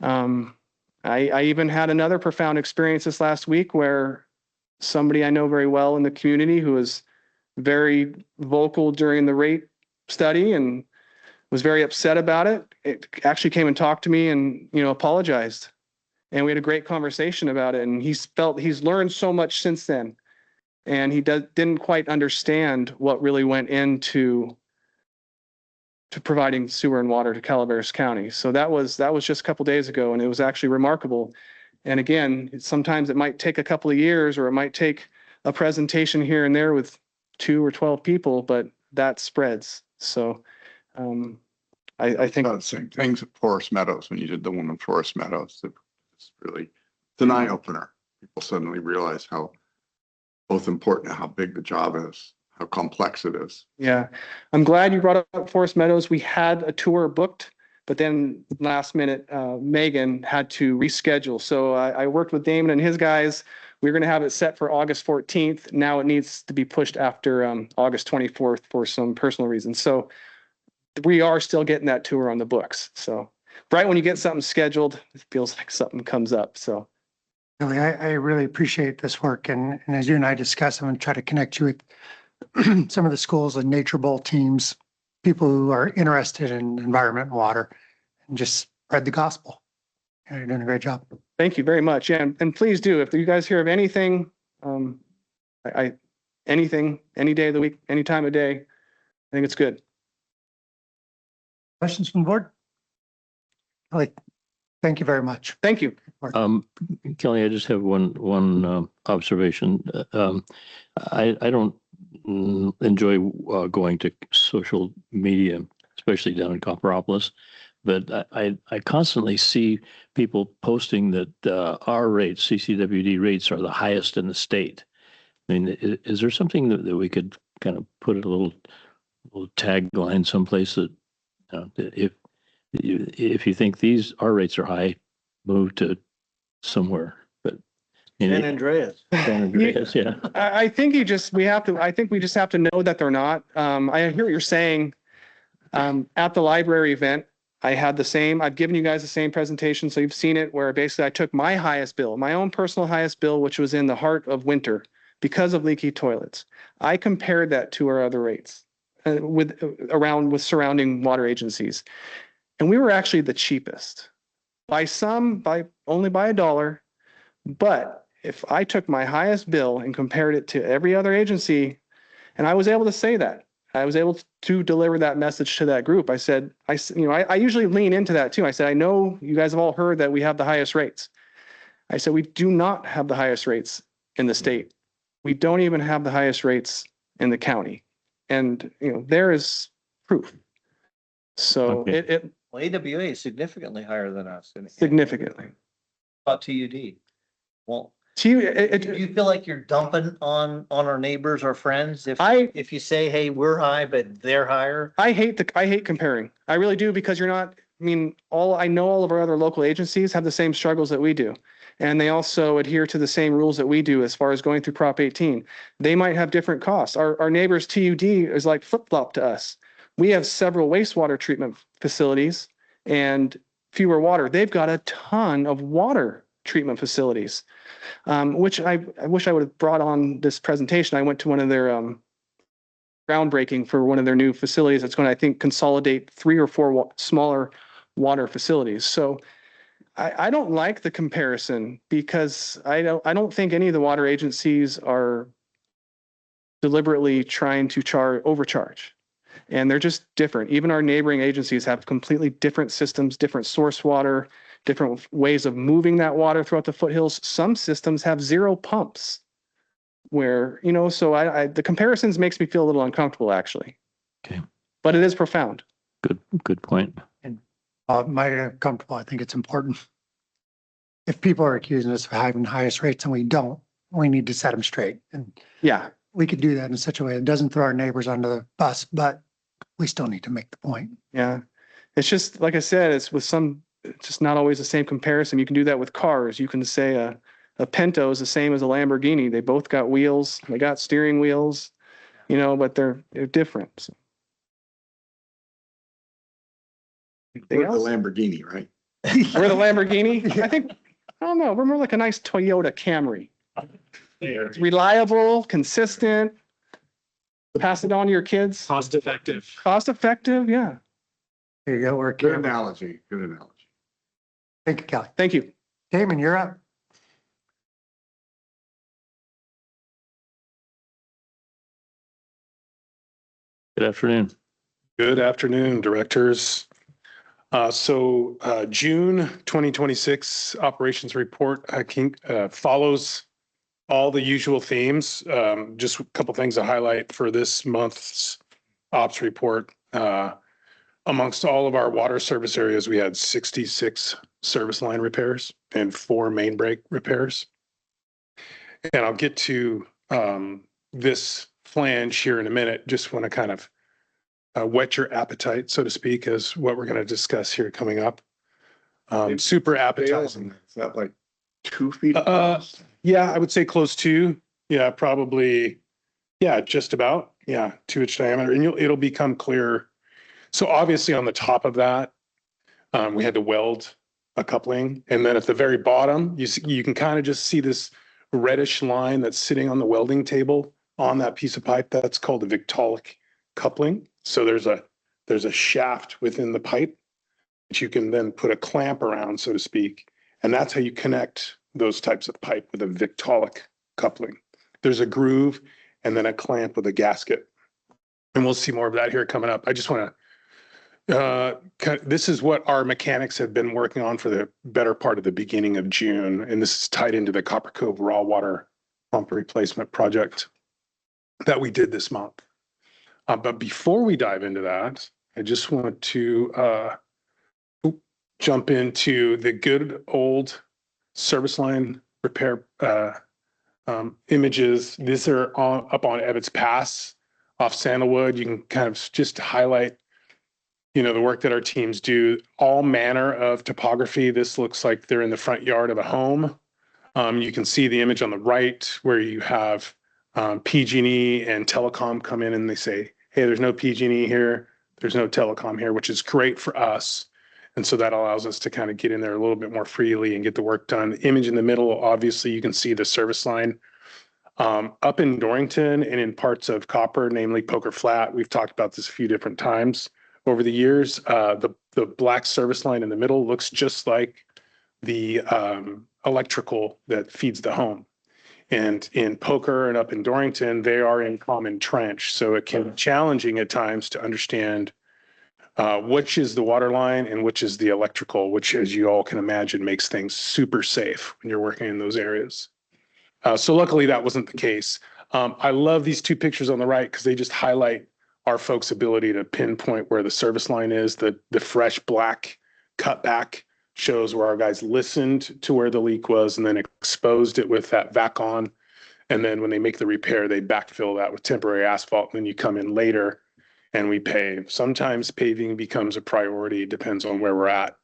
[SPEAKER 7] I even had another profound experience this last week where somebody I know very well in the community who was very vocal during the rate study and was very upset about it. It actually came and talked to me and, apologized. And we had a great conversation about it. And he's learned so much since then. And he didn't quite understand what really went into providing sewer and water to Calaveras County. So that was just a couple days ago, and it was actually remarkable. And again, sometimes it might take a couple of years, or it might take a presentation here and there with 2 or 12 people, but that spreads. So I think
[SPEAKER 4] the same things at Forest Meadows, when you did the one in Forest Meadows, it's an eye opener. People suddenly realize how both important and how big the job is, how complex it is.
[SPEAKER 7] Yeah, I'm glad you brought up Forest Meadows. We had a tour booked, but then last minute, Megan had to reschedule. So I worked with Damon and his guys. We were going to have it set for August 14th. Now it needs to be pushed after August 24th for some personal reasons. So we are still getting that tour on the books. So right when you get something scheduled, it feels like something comes up. So
[SPEAKER 1] Really, I really appreciate this work. And as you and I discussed, I'm going to try to connect you with some of the schools and nature bowl teams, people who are interested in environment and water, and just spread the gospel. And you're doing a great job.
[SPEAKER 7] thank you very much. Yeah, and please do, if you guys hear of anything, anything, any day of the week, any time of day, I think it's good.
[SPEAKER 1] Questions from the board? Thank you very much.
[SPEAKER 7] Thank you.
[SPEAKER 2] Kelly, I just have one observation. I don't enjoy going to social media, especially down in Copperopolis, but I constantly see people posting that our rates, CCWD rates, are the highest in the state. I mean, is there something that we could kind of put a little tagline someplace that if you think our rates are high, move to somewhere? But
[SPEAKER 6] San Andreas.
[SPEAKER 2] San Andreas, yeah.
[SPEAKER 7] I think we just have to know that they're not. I hear what you're saying. At the library event, I've given you guys the same presentation, so you've seen it, where basically I took my highest bill, my own personal highest bill, which was in the heart of winter because of leaky toilets. I compared that to our other rates with surrounding water agencies. And we were actually the cheapest by only by $1. But if I took my highest bill and compared it to every other agency, and I was able to say that, I was able to deliver that message to that group. I said, I usually lean into that too. I said, I know you guys have all heard that we have the highest rates. I said, we do not have the highest rates in the state. We don't even have the highest rates in the county. And, there is proof. So
[SPEAKER 2] Okay.
[SPEAKER 6] Well, AWA is significantly higher than us.
[SPEAKER 7] Significantly.
[SPEAKER 6] About TUD. Well,
[SPEAKER 7] Do
[SPEAKER 6] you feel like you're dumping on our neighbors or friends if you say, hey, we're high, but they're higher?
[SPEAKER 7] I hate comparing. I really do, because I know all of our other local agencies have the same struggles that we do. And they also adhere to the same rules that we do as far as going through Prop 18. They might have different costs. Our neighbors TUD is like flip-flop to us. We have several wastewater treatment facilities and fewer water. They've got a ton of water treatment facilities, which I wish I would have brought on this presentation. I went to one of their groundbreaking for one of their new facilities that's going to, I think, consolidate 3 or 4 smaller water facilities. So I don't like the comparison, because I don't think any of the water agencies are deliberately trying to overcharge. and they're just different. Even our neighboring agencies have completely different systems, different source water, different ways of moving that water throughout the foothills. Some systems have 0 pumps where, you know, so the comparisons makes me feel a little uncomfortable actually.
[SPEAKER 2] Okay.
[SPEAKER 7] But it is profound.
[SPEAKER 2] Good point.
[SPEAKER 1] My comfortable, I think it's important. If people are accusing us of having the highest rates and we don't, we need to set them straight. And
[SPEAKER 7] Yeah.
[SPEAKER 1] we could do that in such a way that doesn't throw our neighbors under the bus, but we still need to make the point.
[SPEAKER 7] Yeah. It's just, like I said, it's just not always the same comparison. You can do that with cars. You can say a Pinto is the same as a Lamborghini. They both got wheels, they got steering wheels, you know, but they're different. So.
[SPEAKER 4] We're the Lamborghini, right?
[SPEAKER 7] We're the Lamborghini. I think, I don't know. We're more like a nice Toyota Camry. It's reliable, consistent. Pass it on to your kids.
[SPEAKER 2] Cost effective.
[SPEAKER 7] Cost effective. Yeah.
[SPEAKER 1] There you go. We're
[SPEAKER 4] Good analogy. Good analogy.
[SPEAKER 1] Thank you, Kelly.
[SPEAKER 7] Thank you.
[SPEAKER 1] Damon, you're up.
[SPEAKER 2] Good afternoon.
[SPEAKER 9] Good afternoon, directors. June 2026 operations report follows all the usual themes. Just a couple things to highlight for this month's ops report. Amongst all of our water service areas, we had 66 service line repairs and 4 main break repairs. And I'll get to this flange here in a minute. Just want to kind of whet your appetite, so to speak, as what we're going to discuss here coming up. Super appetizing.
[SPEAKER 4] Is that like 2 feet?
[SPEAKER 9] Yeah, I would say close to. Yeah, probably. Yeah, just about. Yeah, 2-inch diameter, and it'll become clear. So obviously, on the top of that, we had to weld a coupling, and then at the very bottom, you can kind of just see this reddish line that's sitting on the welding table on that piece of pipe. That's called a Victaulic coupling. So there's a shaft within the pipe that you can then put a clamp around, so to speak, and that's how you connect those types of pipe with a Victaulic coupling. There's a groove and then a clamp with a gasket, and we'll see more of that here coming up. I just want to this is what our mechanics have been working on for the better part of the beginning of June, and this is tied into the Copper Cove raw water pump replacement project that we did this month. But before we dive into that, I just want to jump into the good old service line repair images. These are up on Ebbets Pass off Sandalwood. You can kind of just highlight, you know, the work that our teams do, all manner of topography. This looks like they're in the front yard of a home. You can see the image on the right where you have PG&E and telecom come in and they say, hey, there's no PG&E here, there's no telecom here, which is great for us. And so that allows us to kind of get in there a little bit more freely and get the work done. The image in the middle, obviously, you can see the service line. Up in Dorrington and in parts of Copper, namely Poker Flat, we've talked about this a few different times over the years. The black service line in the middle looks just like the electrical that feeds the home. And in Poker and up in Dorrington, they are in common trench. So it can be challenging at times to understand which is the water line and which is the electrical, which, as you all can imagine, makes things super safe when you're working in those areas. So luckily that wasn't the case. I love these 2 pictures on the right because they just highlight our folks' ability to pinpoint where the service line is. The fresh black cutback shows where our guys listened to where the leak was and then exposed it with that vac on. And then when they make the repair, they backfill that with temporary asphalt. And then you come in later and we pave. Sometimes paving becomes a priority, depends on where we're at,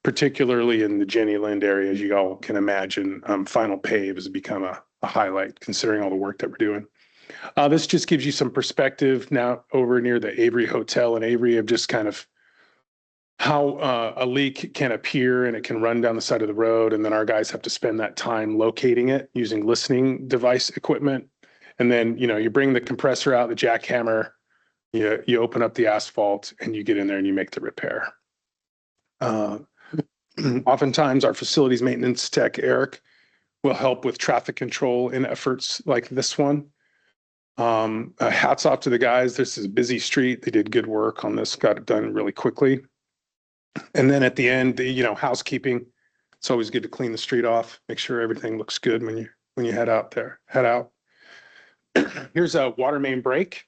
[SPEAKER 9] particularly in the Jenny Lind area, as you all can imagine. Final pave has become a highlight considering all the work that we're doing. This just gives you some perspective now over near the Avery Hotel in Avery of just kind of how a leak can appear and it can run down the side of the road. And then our guys have to spend that time locating it using listening device equipment. And then, you know, you bring the compressor out, the jackhammer, you open up the asphalt and you get in there and you make the repair. Oftentimes our facilities maintenance tech, Eric, will help with traffic control in efforts like this one. Hats off to the guys. This is a busy street. They did good work on this, got it done really quickly. And then at the end, housekeeping. It's always good to clean the street off, make sure everything looks good when you head out. Here's a water main break.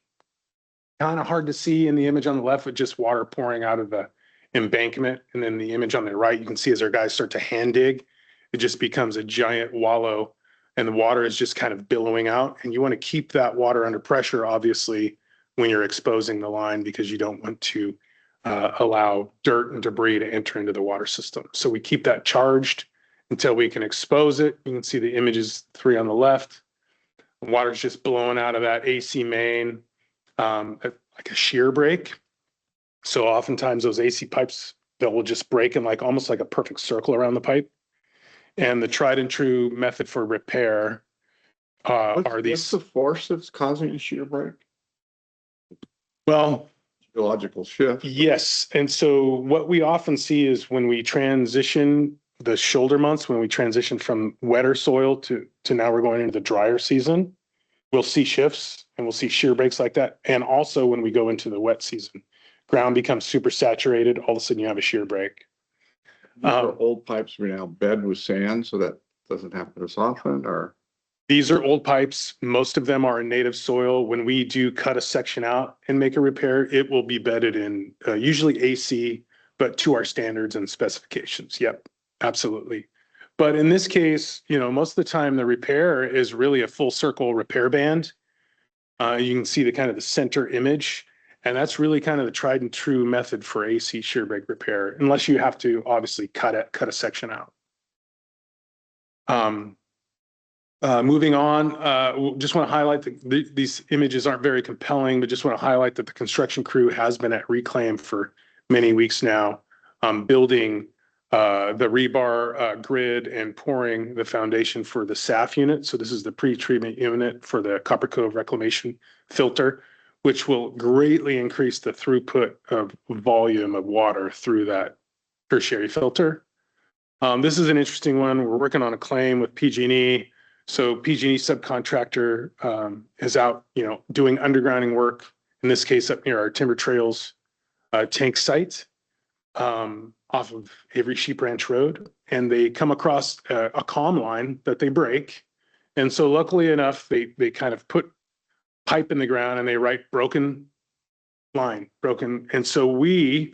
[SPEAKER 9] Kind of hard to see in the image on the left with just water pouring out of the embankment. And then the image on the right, you can see as our guys start to hand dig, it just becomes a giant wallow and the water is just kind of billowing out. And you want to keep that water under pressure, obviously, when you're exposing the line, because you don't want to allow dirt and debris to enter into the water system. So we keep that charged until we can expose it. You can see the images 3 on the left. The water's just blowing out of that AC main, like a shear break. So oftentimes those AC pipes, that will just break in almost like a perfect circle around the pipe. And the tried and true method for repair are these.
[SPEAKER 4] What's the force that's causing a shear break?
[SPEAKER 9] Well,
[SPEAKER 4] geological shift.
[SPEAKER 9] Yes. And so what we often see is when we transition the shoulder months, when we transition from wetter soil to now we're going into the drier season, we'll see shifts and we'll see shear breaks like that. And also when we go into the wet season, ground becomes super saturated. All of a sudden you have a shear break.
[SPEAKER 4] These are old pipes we now bed with sand, so that doesn't happen as often, or?
[SPEAKER 9] These are old pipes. Most of them are in native soil. When we do cut a section out and make a repair, it will be bedded in usually AC, but to our standards and specifications. Yep, absolutely. But in this case, most of the time the repair is really a full circle repair band. You can see the center image. And that's really kind of the tried and true method for AC shear break repair, unless you have to obviously cut a section out. Moving on, just want to highlight that these images aren't very compelling, but just want to highlight that the construction crew has been at reclaim for many weeks now, building the rebar grid and pouring the foundation for the SAF unit. So this is the pre-treatment unit for the Copper Cove reclamation filter, which will greatly increase the throughput of volume of water through that tertiary filter. This is an interesting one. We're working on a claim with PG&E. So PG&E subcontractor is out, doing undergrounding work, in this case up near our Timber Trails tank site off of Avery Sheep Ranch Road. And they come across a comm line that they break. And so luckily enough, they kind of put pipe in the ground and they write broken line. And so we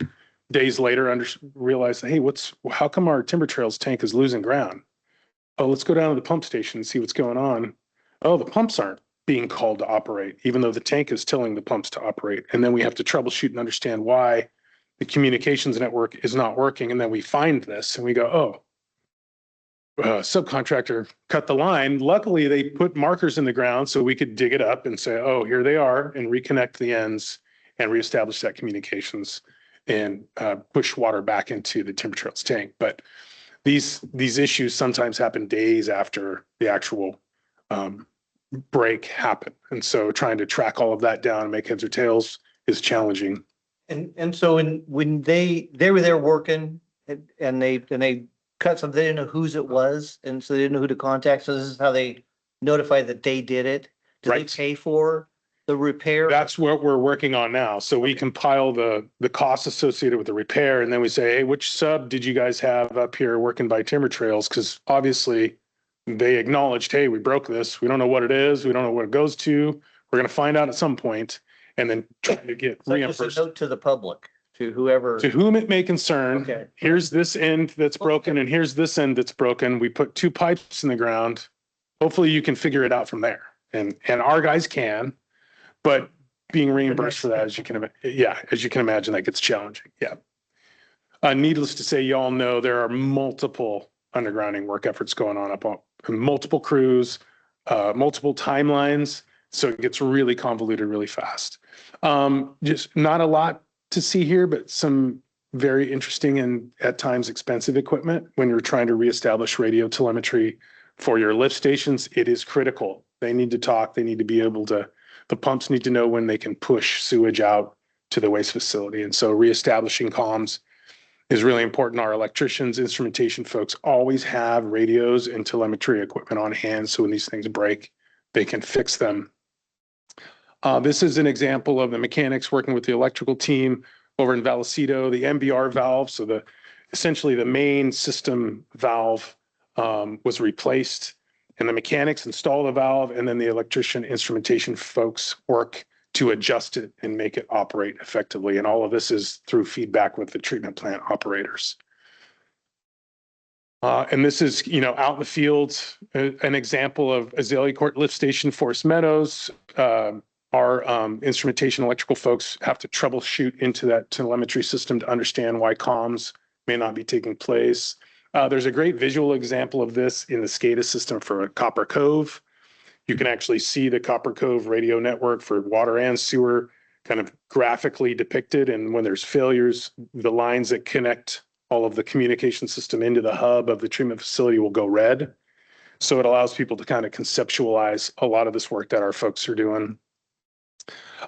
[SPEAKER 9] days later realized, hey, how come our Timber Trails tank is losing ground? Oh, let's go down to the pump station and see what's going on. Oh, the pumps aren't being called to operate, even though the tank is telling the pumps to operate. And then we have to troubleshoot and understand why the communications network is not working. And then we find this and we go, subcontractor cut the line. Luckily, they put markers in the ground so we could dig it up and say, oh, here they are, and reconnect the ends and reestablish that communications and push water back into the Timber Trails tank. But these issues sometimes happen days after the actual break happened. And so trying to track all of that down and make heads or tails is challenging.
[SPEAKER 6] And so when they were there working and they cut something, they didn't know whose it was, and so they didn't know who to contact. So this is how they notify that they did it. Do they pay for the repair?
[SPEAKER 9] That's what we're working on now. So we compile the costs associated with the repair, and then we say, hey, which sub did you guys have up here working by Timber Trails? Because obviously they acknowledged, hey, we broke this. We don't know what it is. We don't know what it goes to. We're going to find out at some point, and then try to get reimbursed.
[SPEAKER 6] Just a note to the public, to whoever.
[SPEAKER 9] To whom it may concern,
[SPEAKER 6] Okay.
[SPEAKER 9] Here's this end that's broken and here's this end that's broken. We put 2 pipes in the ground. Hopefully you can figure it out from there. And our guys can, but being reimbursed for that, as you can imagine, that gets challenging. Yeah. Needless to say, you all know there are multiple undergrounding work efforts going on multiple crews, multiple timelines. So it gets really convoluted really fast. Just not a lot to see here, but some very interesting and at times expensive equipment when you're trying to reestablish radio telemetry for your lift stations. It is critical. They need to talk. They need to be able to, the pumps need to know when they can push sewage out to the waste facility. And so reestablishing comms is really important. Our electricians, instrumentation folks always have radios and telemetry equipment on hand. So when these things break, they can fix them. This is an example of the mechanics working with the electrical team over in Vallecito, the MBR valve. So essentially the main system valve was replaced, and the mechanics install the valve, and then the electrician instrumentation folks work to adjust it and make it operate effectively. And all of this is through feedback with the treatment plant operators. And this is, out in the field, an example of Azalea Court Lift Station, Forest Meadows. Our instrumentation electrical folks have to troubleshoot into that telemetry system to understand why comms may not be taking place. There's a great visual example of this in the SCADA system for Copper Cove. You can actually see the Copper Cove radio network for water and sewer kind of graphically depicted. And when there's failures, the lines that connect all of the communication system into the hub of the treatment facility will go red. So it allows people to kind of conceptualize a lot of this work that our folks are doing.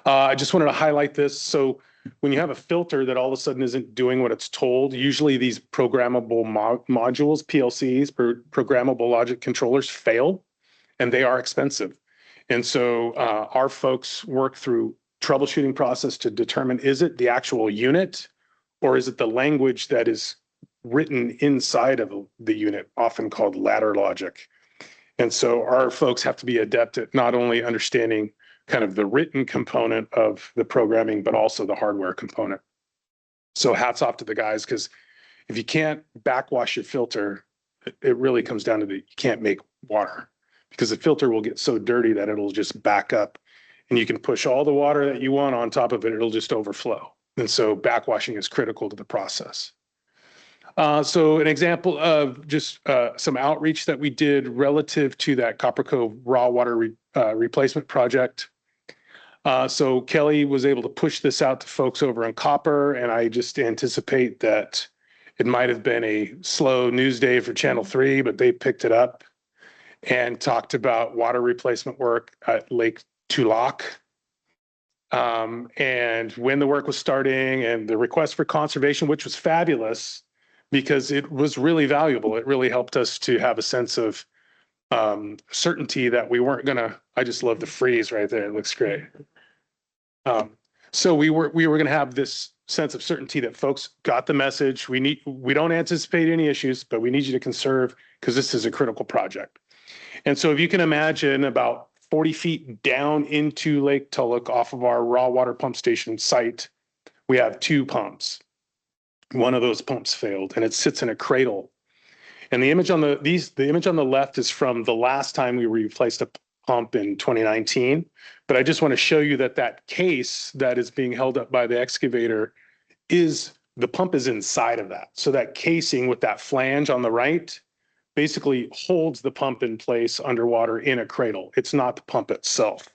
[SPEAKER 9] I just wanted to highlight this. So when you have a filter that all of a sudden isn't doing what it's told, usually these programmable modules, PLCs, programmable logic controllers, fail, and they are expensive. And so our folks work through troubleshooting process to determine, is it the actual unit, or is it the language that is written inside of the unit, often called ladder logic? And so our folks have to be adept at not only understanding kind of the written component of the programming, but also the hardware component. So hats off to the guys, because if you can't backwash your filter, it really comes down to you can't make water, because the filter will get so dirty that it'll just back up, and you can push all the water that you want on top of it, it'll just overflow. And so backwashing is critical to the process. So an example of just some outreach that we did relative to that Copper Cove raw water replacement project. So Kelly was able to push this out to folks over in Copper, and I just anticipate that it might have been a slow news day for Channel 3, but they picked it up and talked about water replacement work at Lake Tulloch. And when the work was starting and the request for conservation, which was fabulous because it was really valuable. It really helped us to have a sense of certainty that we weren't gonna, I just love the freeze right there. It looks great. So we were gonna have this sense of certainty that folks got the message. We don't anticipate any issues, but we need you to conserve because this is a critical project. And so if you can imagine, about 40 feet down into Lake Tulloch off of our raw water pump station site, we have 2 pumps. One of those pumps failed, and it sits in a cradle. And the image on the image on the left is from the last time we replaced a pump in 2019. But I just want to show you that case that is being held up by the excavator the pump is inside of that. So that casing with that flange on the right basically holds the pump in place underwater in a cradle. It's not the pump itself.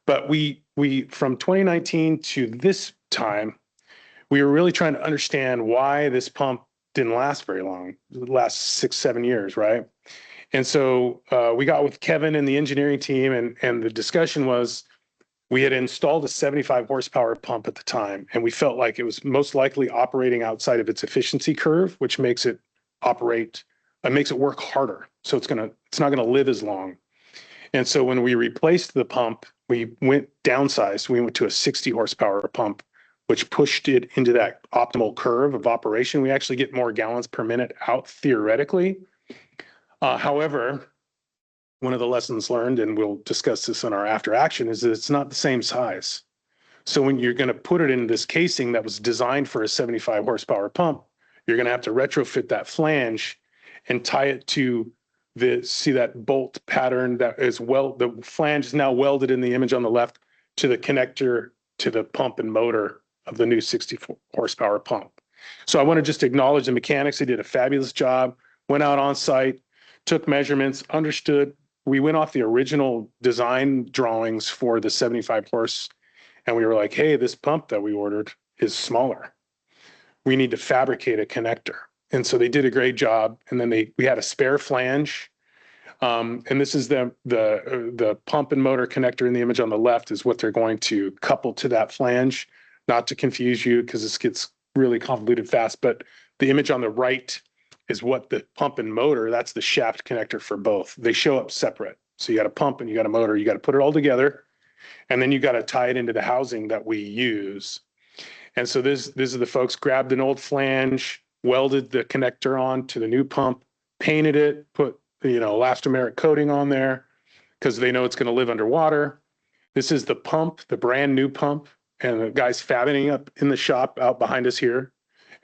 [SPEAKER 9] But we from 2019 to this time, we were really trying to understand why this pump didn't last very long, the last 6-7 years, right? And so we got with Kevin and the engineering team, and the discussion was, we had installed a 75 horsepower pump at the time, and we felt like it was most likely operating outside of its efficiency curve, which makes it work harder. So it's not gonna live as long. And so when we replaced the pump, we went downsized. We went to a 60 horsepower pump, which pushed it into that optimal curve of operation. We actually get more gallons per minute out theoretically. However, one of the lessons learned, and we'll discuss this in our after action, is that it's not the same size. So when you're going to put it in this casing that was designed for a 75 horsepower pump, you're going to have to retrofit that flange and tie it to see that bolt pattern that is the flange is now welded in the image on the left to the connector to the pump and motor of the new 60 horsepower pump. So I want to just acknowledge the mechanics. They did a fabulous job, went out on site, took measurements, understood. We went off the original design drawings for the 75 horse, and we were like, hey, this pump that we ordered is smaller. We need to fabricate a connector. And so they did a great job. And then we had a spare flange. And this is the pump and motor connector in the image on the left is what they're going to couple to that flange. Not to confuse you, because this gets really convoluted fast, but the image on the right is what the pump and motor, that's the shaft connector for both. They show up separate. So you got a pump and you got a motor, you got to put it all together. And then you got to tie it into the housing that we use. And so this is the folks grabbed an old flange, welded the connector on to the new pump, painted it, put, elastomeric coating on there because they know it's going to live underwater. This is the pump, the brand new pump, and the guy's fabricating up in the shop out behind us here,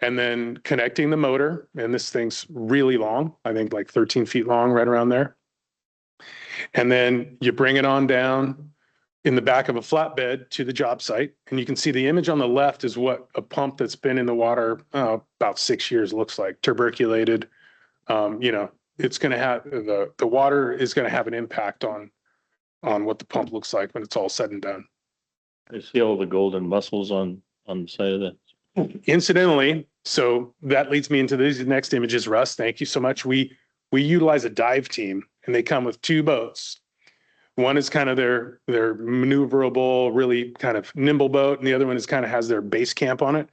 [SPEAKER 9] and then connecting the motor. And this thing's really long, I think like 13 feet long, right around there. And then you bring it on down in the back of a flatbed to the job site. And you can see the image on the left is what a pump that's been in the water about 6 years looks like, tuberculated. It's going to have, the water is going to have an impact on what the pump looks like when it's all said and done.
[SPEAKER 2] I see all the golden mussels on the side of that.
[SPEAKER 9] Incidentally, so that leads me into these next images, Russ. Thank you so much. We utilize a dive team, and they come with 2 boats. One is kind of their maneuverable, really kind of nimble boat, and the other one is kind of has their base camp on it.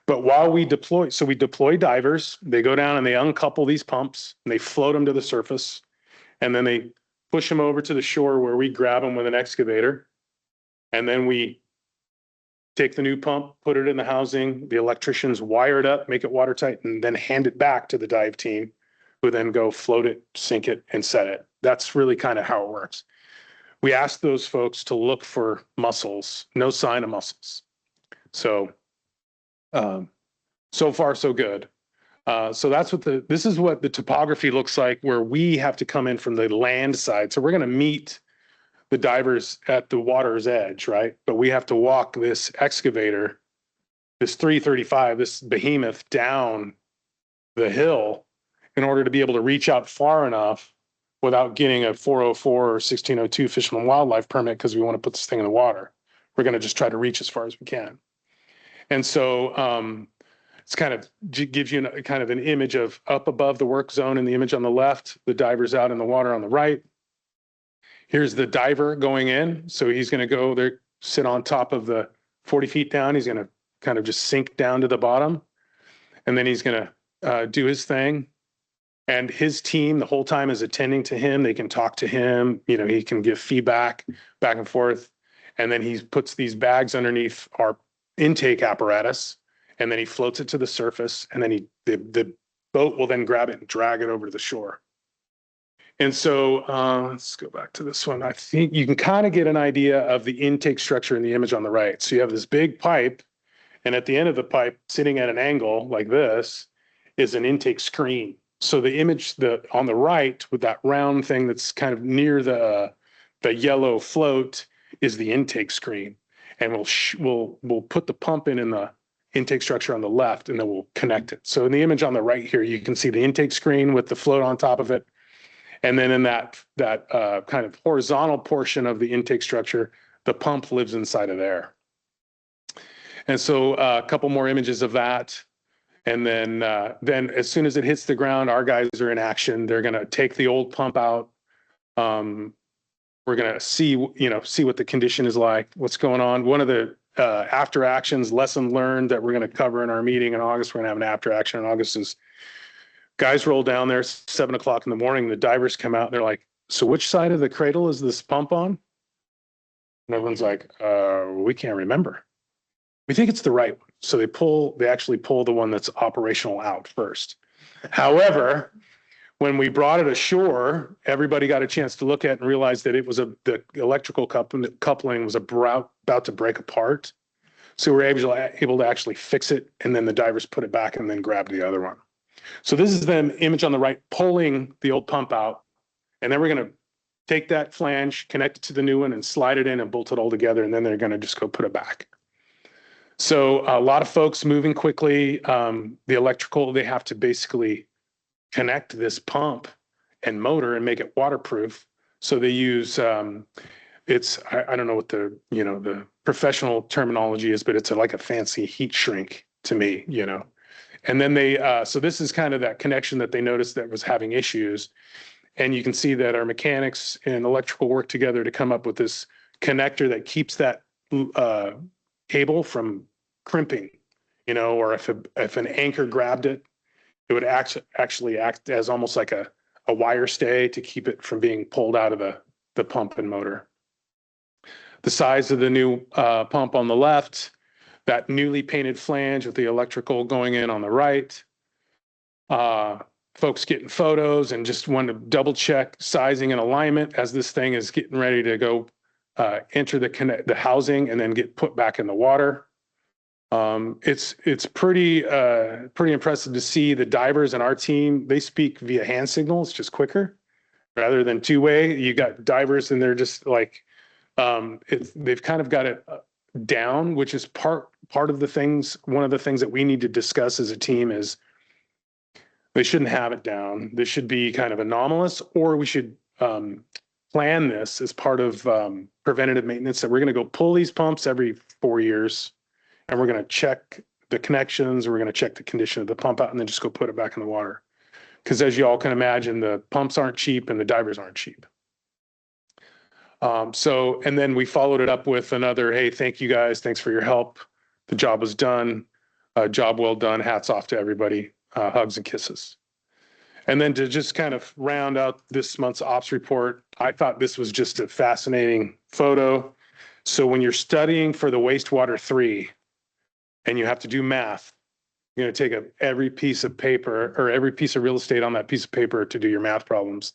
[SPEAKER 9] But while we deploy divers, they go down and they uncouple these pumps and they float them to the surface, and then they push them over to the shore where we grab them with an excavator, and then we take the new pump, put it in the housing, the electricians wire it up, make it watertight, and then hand it back to the dive team, who then go float it, sink it, and set it. That's really kind of how it works. We asked those folks to look for mussels, no sign of mussels. So, so far so good. So that's what this is what the topography looks like where we have to come in from the land side. So we're going to meet the divers at the water's edge, right? But we have to walk this excavator, this 335, this behemoth down the hill in order to be able to reach out far enough without getting a 404 or 1602 Fish and Wildlife permit because we want to put this thing in the water. We're going to just try to reach as far as we can. And so it's kind of gives you kind of an image of up above the work zone in the image on the left, the diver's out in the water on the right. Here's the diver going in. So he's going to go there, sit on top of the 40 feet down. He's going to kind of just sink down to the bottom. And then he's going to do his thing. And his team the whole time is attending to him. They can talk to him. He can give feedback back and forth. And then he puts these bags underneath our intake apparatus. And then he floats it to the surface. And then the boat will then grab it and drag it over to the shore. And so let's go back to this one. I think you can kind of get an idea of the intake structure in the image on the right. So you have this big pipe. And at the end of the pipe, sitting at an angle like this, is an intake screen. So the image on the right with that round thing that's kind of near the yellow float is the intake screen. And we'll put the pump in the intake structure on the left, and then we'll connect it. So in the image on the right here, you can see the intake screen with the float on top of it. And then in that kind of horizontal portion of the intake structure, the pump lives inside of there. And so a couple more images of that. And then as soon as it hits the ground, our guys are in action. They're going to take the old pump out. We're going to see what the condition is like, what's going on. One of the after actions, lesson learned that we're going to cover in our meeting in August. We're going to have an after action in August is guys roll down there 7 o'clock in the morning. The divers come out. And they're like, so which side of the cradle is this pump on? And everyone's like, we can't remember. We think it's the right one. So they actually pull the one that's operational out first. However, when we brought it ashore, everybody got a chance to look at it and realized that it was the electrical coupling was about to break apart. So we were able to actually fix it, and then the divers put it back and then grabbed the other one. So this is the image on the right, pulling the old pump out, and then we're going to take that flange, connect it to the new one, and slide it in and bolt it all together, and then they're going to just go put it back. So a lot of folks moving quickly. The electrical, they have to basically connect this pump and motor and make it waterproof. So they use, I don't know what the professional terminology is, but it's like a fancy heat shrink to me, And then so this is kind of that connection that they noticed that was having issues. And you can see that our mechanics and electrical work together to come up with this connector that keeps that cable from crimping, or if an anchor grabbed it, it would actually act as almost like a wire stay to keep it from being pulled out of the pump and motor. the size of the new pump on the left, that newly painted flange with the electrical going in on the right. Folks getting photos and just want to double check sizing and alignment as this thing is getting ready to go enter the housing and then get put back in the water. It's pretty impressive to see the divers in our team. They speak via hand signals, just quicker rather than two-way. You got divers and they're just like, they've kind of got it down, which is part of the things. One of the things that we need to discuss as a team is they shouldn't have it down. This should be kind of anomalous, or we should plan this as part of preventative maintenance, that we're going to go pull these pumps every 4 years and we're going to check the connections. We're going to check the condition of the pump out and then just go put it back in the water. Because as you all can imagine, the pumps aren't cheap and the divers aren't cheap. And then we followed it up with another, hey, thank you guys. Thanks for your help. The job was done. Job well done. Hats off to everybody. Hugs and kisses. And then to just kind of round out this month's ops report, I thought this was just a fascinating photo. So when you're studying for the wastewater 3 and you have to do math, you're going to take every piece of paper or every piece of real estate on that piece of paper to do your math problems.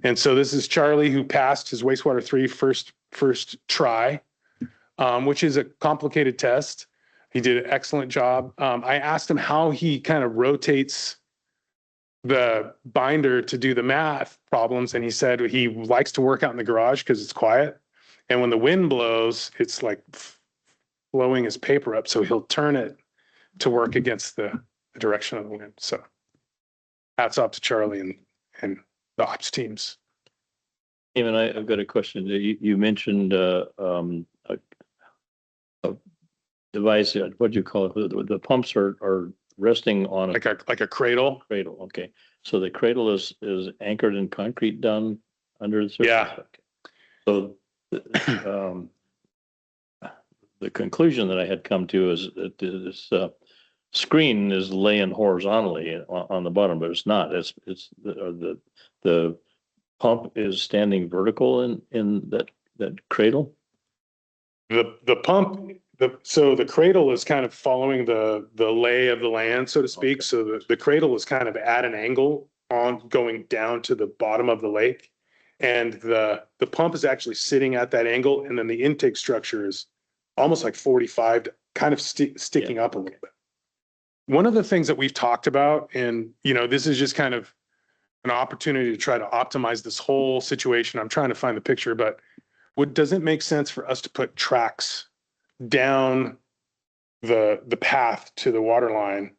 [SPEAKER 9] And so this is Charlie, who passed his wastewater 3 first try, which is a complicated test. He did an excellent job. I asked him how he kind of rotates the binder to do the math problems. And he said he likes to work out in the garage because it's quiet. And when the wind blows, it's like blowing his paper up. So he'll turn it to work against the direction of the wind. So hats off to Charlie and the ops teams.
[SPEAKER 2] Eamon, I've got a question. You mentioned a device, what do you call it? The pumps are resting on
[SPEAKER 9] Like a cradle.
[SPEAKER 2] cradle. Okay. So the cradle is anchored in concrete down under the surface.
[SPEAKER 9] Yeah.
[SPEAKER 2] Okay. So the conclusion that I had come to is that this screen is laying horizontally on the bottom, but it's not. It's the pump is standing vertical in that cradle.
[SPEAKER 9] The pump, so the cradle is kind of following the lay of the land, so to speak.
[SPEAKER 2] Okay.
[SPEAKER 9] So the cradle is kind of at an angle on going down to the bottom of the lake. And the pump is actually sitting at that angle. And then the intake structure is almost like 45, kind of sticking up a little bit. One of the things that we've talked about, and this is just kind of an opportunity to try to optimize this whole situation. I'm trying to find the picture, but does it make sense for us to put tracks down the path to the water line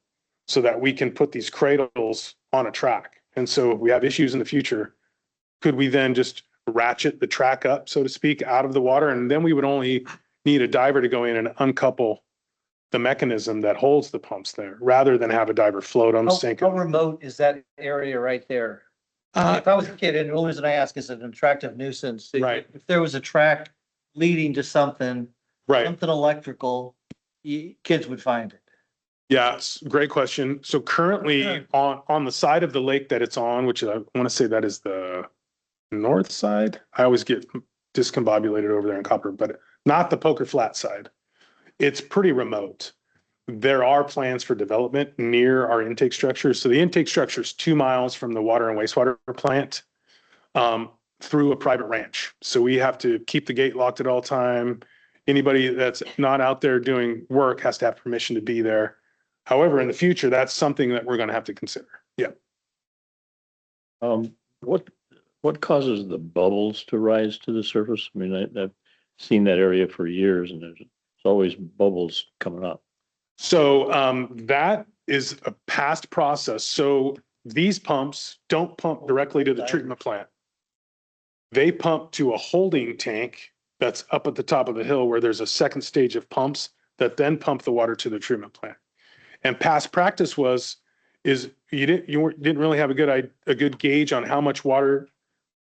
[SPEAKER 9] so that we can put these cradles on a track? And so if we have issues in the future, could we then just ratchet the track up, so to speak, out of the water? And then we would only need a diver to go in and uncouple the mechanism that holds the pumps there, rather than have a diver float them, sink
[SPEAKER 6] How
[SPEAKER 9] them.
[SPEAKER 6] remote is that area right there? If I was a kid, and the only reason I ask is an attractive nuisance.
[SPEAKER 9] Right.
[SPEAKER 6] If there was a track leading to something electrical, kids would find it.
[SPEAKER 9] Yeah, it's a great question. So currently on the side of the lake that it's on, which I want to say that is the north side. I always get discombobulated over there in Copper, but not the Poker Flat side. It's pretty remote. There are plans for development near our intake structure. So the intake structure is 2 miles from the water and wastewater plant through a private ranch. So we have to keep the gate locked at all time. Anybody that's not out there doing work has to have permission to be there. However, in the future, that's something that we're going to have to consider. Yeah.
[SPEAKER 2] What causes the bubbles to rise to the surface? I mean, I've seen that area for years, and there's always bubbles coming up.
[SPEAKER 9] So that is a past process. So these pumps don't pump directly to the treatment plant. They pump to a holding tank that's up at the top of the hill where there's a second stage of pumps that then pump the water to the treatment plant. And past practice is you didn't really have a good gauge on how much water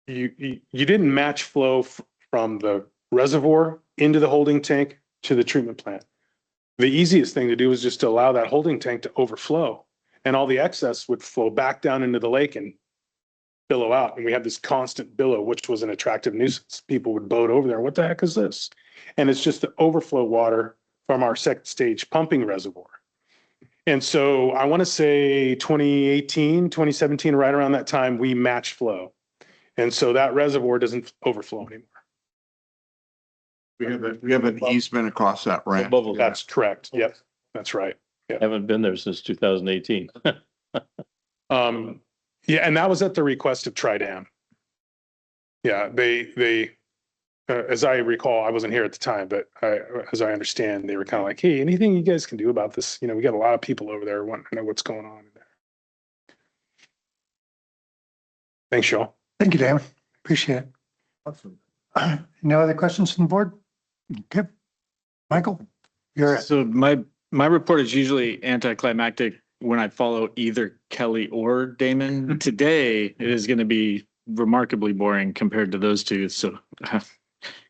[SPEAKER 9] you didn't match flow from the reservoir into the holding tank to the treatment plant. The easiest thing to do is just to allow that holding tank to overflow, and all the excess would flow back down into the lake and billow out. And we had this constant billow, which was an attractive nuisance. People would boat over there. What the heck is this? And it's just the overflow water from our second stage pumping reservoir. And so I want to say 2018, 2017, right around that time, we matched flow. And so that reservoir doesn't overflow anymore.
[SPEAKER 4] We have an easement across that ramp.
[SPEAKER 2] Bubbles.
[SPEAKER 9] That's correct. Yep, that's right.
[SPEAKER 2] Haven't been there since 2018.
[SPEAKER 9] Yeah, and that was at the request of Tridam. Yeah, they as I recall, I wasn't here at the time, but as I understand, they were kind of like, hey, anything you guys can do about this? You know, we got a lot of people over there wanting to know what's going on in there. Thanks, y'all.
[SPEAKER 1] Thank you, Dan. Appreciate it.
[SPEAKER 4] Awesome.
[SPEAKER 1] No other questions from the board? Okay. Michael, you're it.
[SPEAKER 5] So my report is usually anticlimactic when I follow either Kelly or Damon. Today, it is going to be remarkably boring compared to those two. So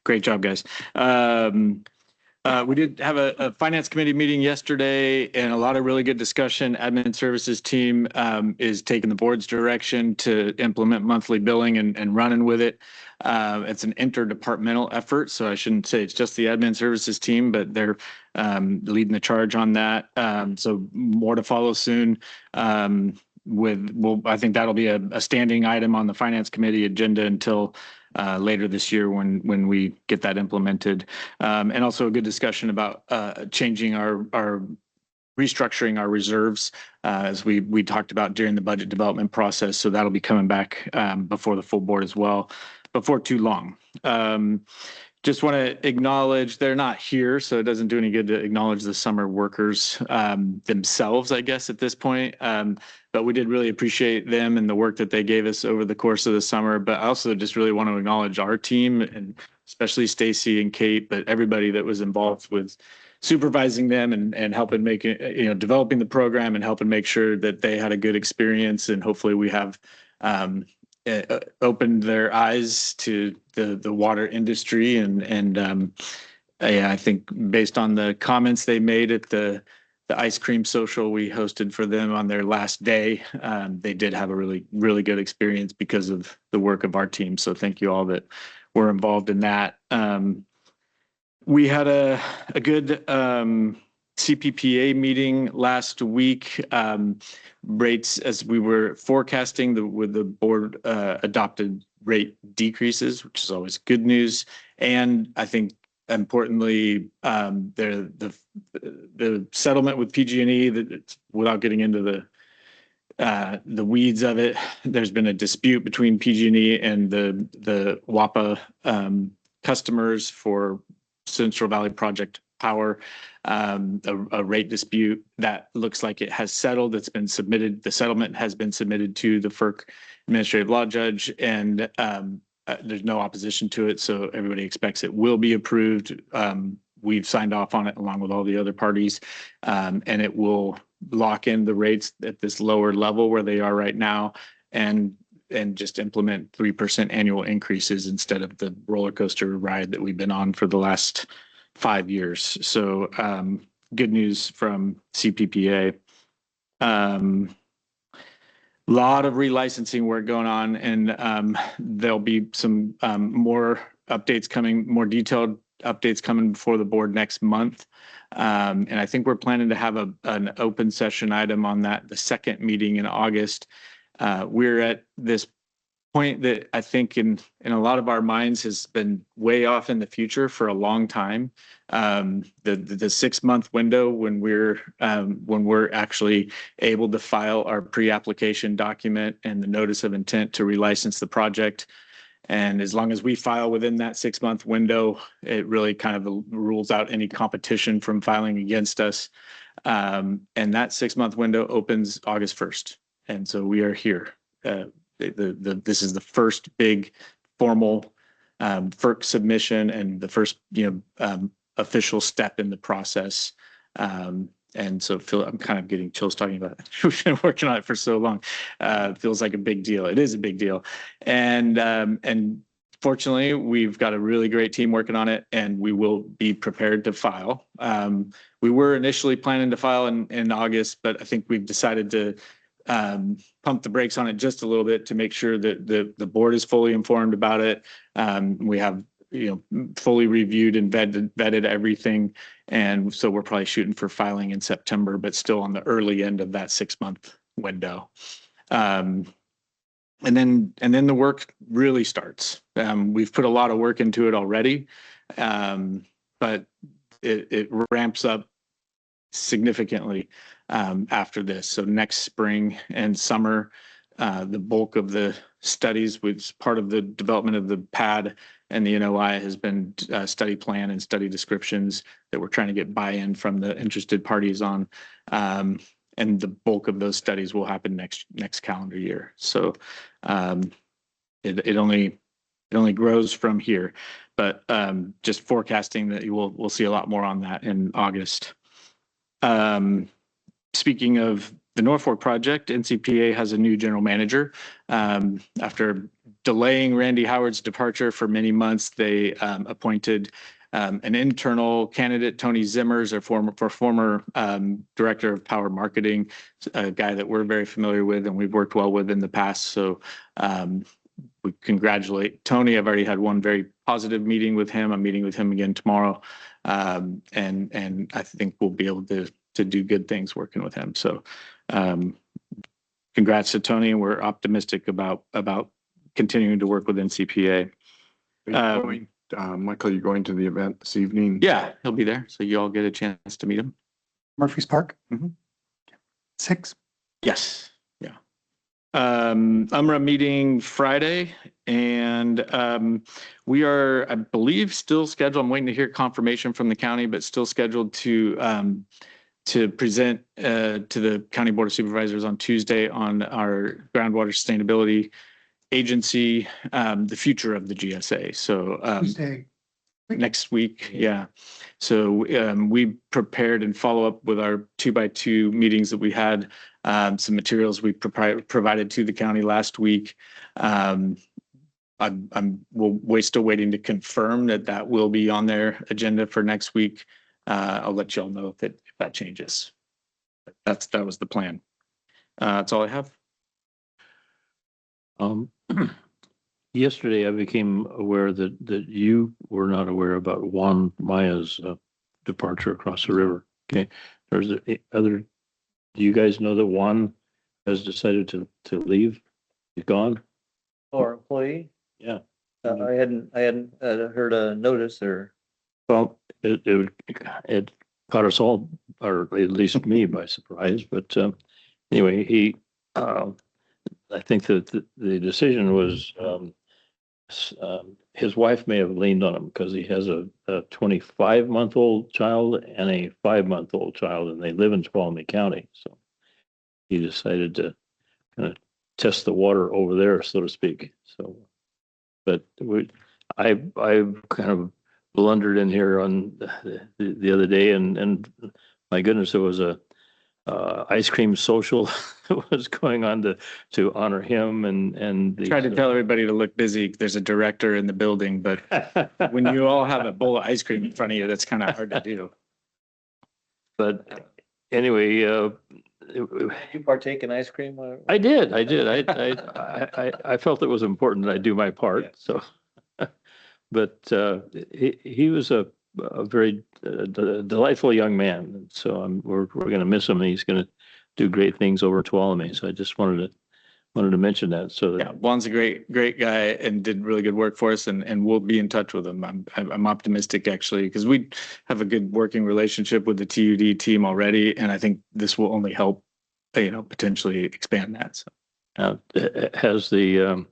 [SPEAKER 5] great job, guys. We did have a finance committee meeting yesterday and a lot of really good discussion. Admin services team is taking the board's direction to implement monthly billing and running with it. It's an interdepartmental effort, so I shouldn't say it's just the admin services team, but they're leading the charge on that. So more to follow soon. I think that'll be a standing item on the finance committee agenda until later this year when we get that implemented. And also a good discussion about changing our restructuring our reserves as we talked about during the budget development process. So that'll be coming back before the full board as well, before too long. Just want to acknowledge they're not here, so it doesn't do any good to acknowledge the summer workers themselves, I guess, at this point. But we did really appreciate them and the work that they gave us over the course of the summer. But I also just really want to acknowledge our team, and especially Stacy and Kate, but everybody that was involved with supervising them and helping make it, developing the program and helping make sure that they had a good experience. And hopefully we have opened their eyes to the water industry. I think based on the comments they made at the ice cream social we hosted for them on their last day, they did have a really, really good experience because of the work of our team. So thank you all that were involved in that. We had a good CPPA meeting last week. Rates, as we were forecasting, with the board adopted rate decreases, which is always good news. And I think importantly, the settlement with PG&E, that without getting into the weeds of it, there's been a dispute between PG&E and the WAPA customers for Central Valley Project Power, a rate dispute that looks like it has settled. It's been submitted. The settlement has been submitted to the FERC administrative law judge, and there's no opposition to it. So everybody expects it will be approved. We've signed off on it along with all the other parties, and it will lock in the rates at this lower level where they are right now, and just implement 3% annual increases instead of the roller coaster ride that we've been on for the last 5 years. So good news from CPPA. Lot of relicensing work going on, and there'll be some more updates coming, more detailed updates coming before the board next month. And I think we're planning to have an open session item on that, the second meeting in August. We're at this point that I think in a lot of our minds has been way off in the future for a long time. The 6-month window when we're actually able to file our pre-application document and the notice of intent to relicense the project. And as long as we file within that 6-month window, it really kind of rules out any competition from filing against us. And that 6-month window opens August 1st. And so we are here. This is the first big formal FERC submission and the first official step in the process. And so I'm kind of getting chills talking about it. We've been working on it for so long. It feels like a big deal. It is a big deal. And fortunately, we've got a really great team working on it, and we will be prepared to file. We were initially planning to file in August, but I think we've decided to pump the brakes on it just a little bit to make sure that the board is fully informed about it. We have fully reviewed and vetted everything. And so we're probably shooting for filing in September, but still on the early end of that 6-month window. And then the work really starts. We've put a lot of work into it already, but it ramps up significantly after this. So next spring and summer, the bulk of the studies, which part of the development of the pad and the NOI has been study plan and study descriptions that we're trying to get buy-in from the interested parties on. And the bulk of those studies will happen next calendar year. So it only grows from here, but just forecasting that we'll see a lot more on that in August. Speaking of the Norfolk project, NCPA has a new general manager. After delaying Randy Howard's departure for many months, they appointed an internal candidate, Tony Zimmers, our former director of power marketing, a guy that we're very familiar with and we've worked well with in the past. So we congratulate Tony. I've already had one very positive meeting with him. I'm meeting with him again tomorrow. And I think we'll be able to do good things working with him. So congrats to Tony, and we're optimistic about continuing to work with NCPA.
[SPEAKER 4] Michael, you're going to the event this evening?
[SPEAKER 5] Yeah, he'll be there. So you all get a chance to meet him.
[SPEAKER 1] Murphy's Park?
[SPEAKER 5] Mhm.
[SPEAKER 1] 6?
[SPEAKER 5] Yes. Yeah. UMRA meeting Friday, and we are, I believe, still scheduled. I'm waiting to hear confirmation from the county, but still scheduled to present to the County Board of Supervisors on Tuesday on our groundwater sustainability agency, the future of the GSA. So
[SPEAKER 1] Tuesday.
[SPEAKER 5] next week. Yeah. So we prepared and follow up with our 2x2 meetings that we had, some materials we provided to the county last week. We're still waiting to confirm that will be on their agenda for next week. I'll let y'all know if that changes. That was the plan. That's all I have.
[SPEAKER 2] Yesterday, I became aware that you were not aware about Juan Maya's departure across the river. Okay, there's other. Do you guys know that Juan has decided to leave? He's gone.
[SPEAKER 6] Or employee?
[SPEAKER 2] Yeah.
[SPEAKER 6] I hadn't heard a notice or.
[SPEAKER 2] Well, it caught us all, or at least me, by surprise. But anyway, I think that the decision was his wife may have leaned on him because he has a 25-month-old child and a 5-month-old child, and they live in Tuolumne County. So he decided to kind of test the water over there, so to speak. So, but I kind of blundered in here on the other day, and my goodness, there was a ice cream social that was going on to honor him, and
[SPEAKER 5] Tried to tell everybody to look busy. There's a director in the building, but when you all have a bowl of ice cream in front of you, that's kind of hard to do.
[SPEAKER 2] But anyway,
[SPEAKER 6] You partake in ice cream?
[SPEAKER 2] I did. I felt it was important that I do my part.
[SPEAKER 6] Yeah.
[SPEAKER 2] So, but he was a very delightful young man. So we're going to miss him. And he's going to do great things over Tuolumne. So I just wanted to mention that. So that,
[SPEAKER 5] Yeah, Juan's a great guy and did really good work for us, and we'll be in touch with him. I'm optimistic actually, because we have a good working relationship with the TUD team already, and I think this will only help, potentially expand that. So
[SPEAKER 2] has the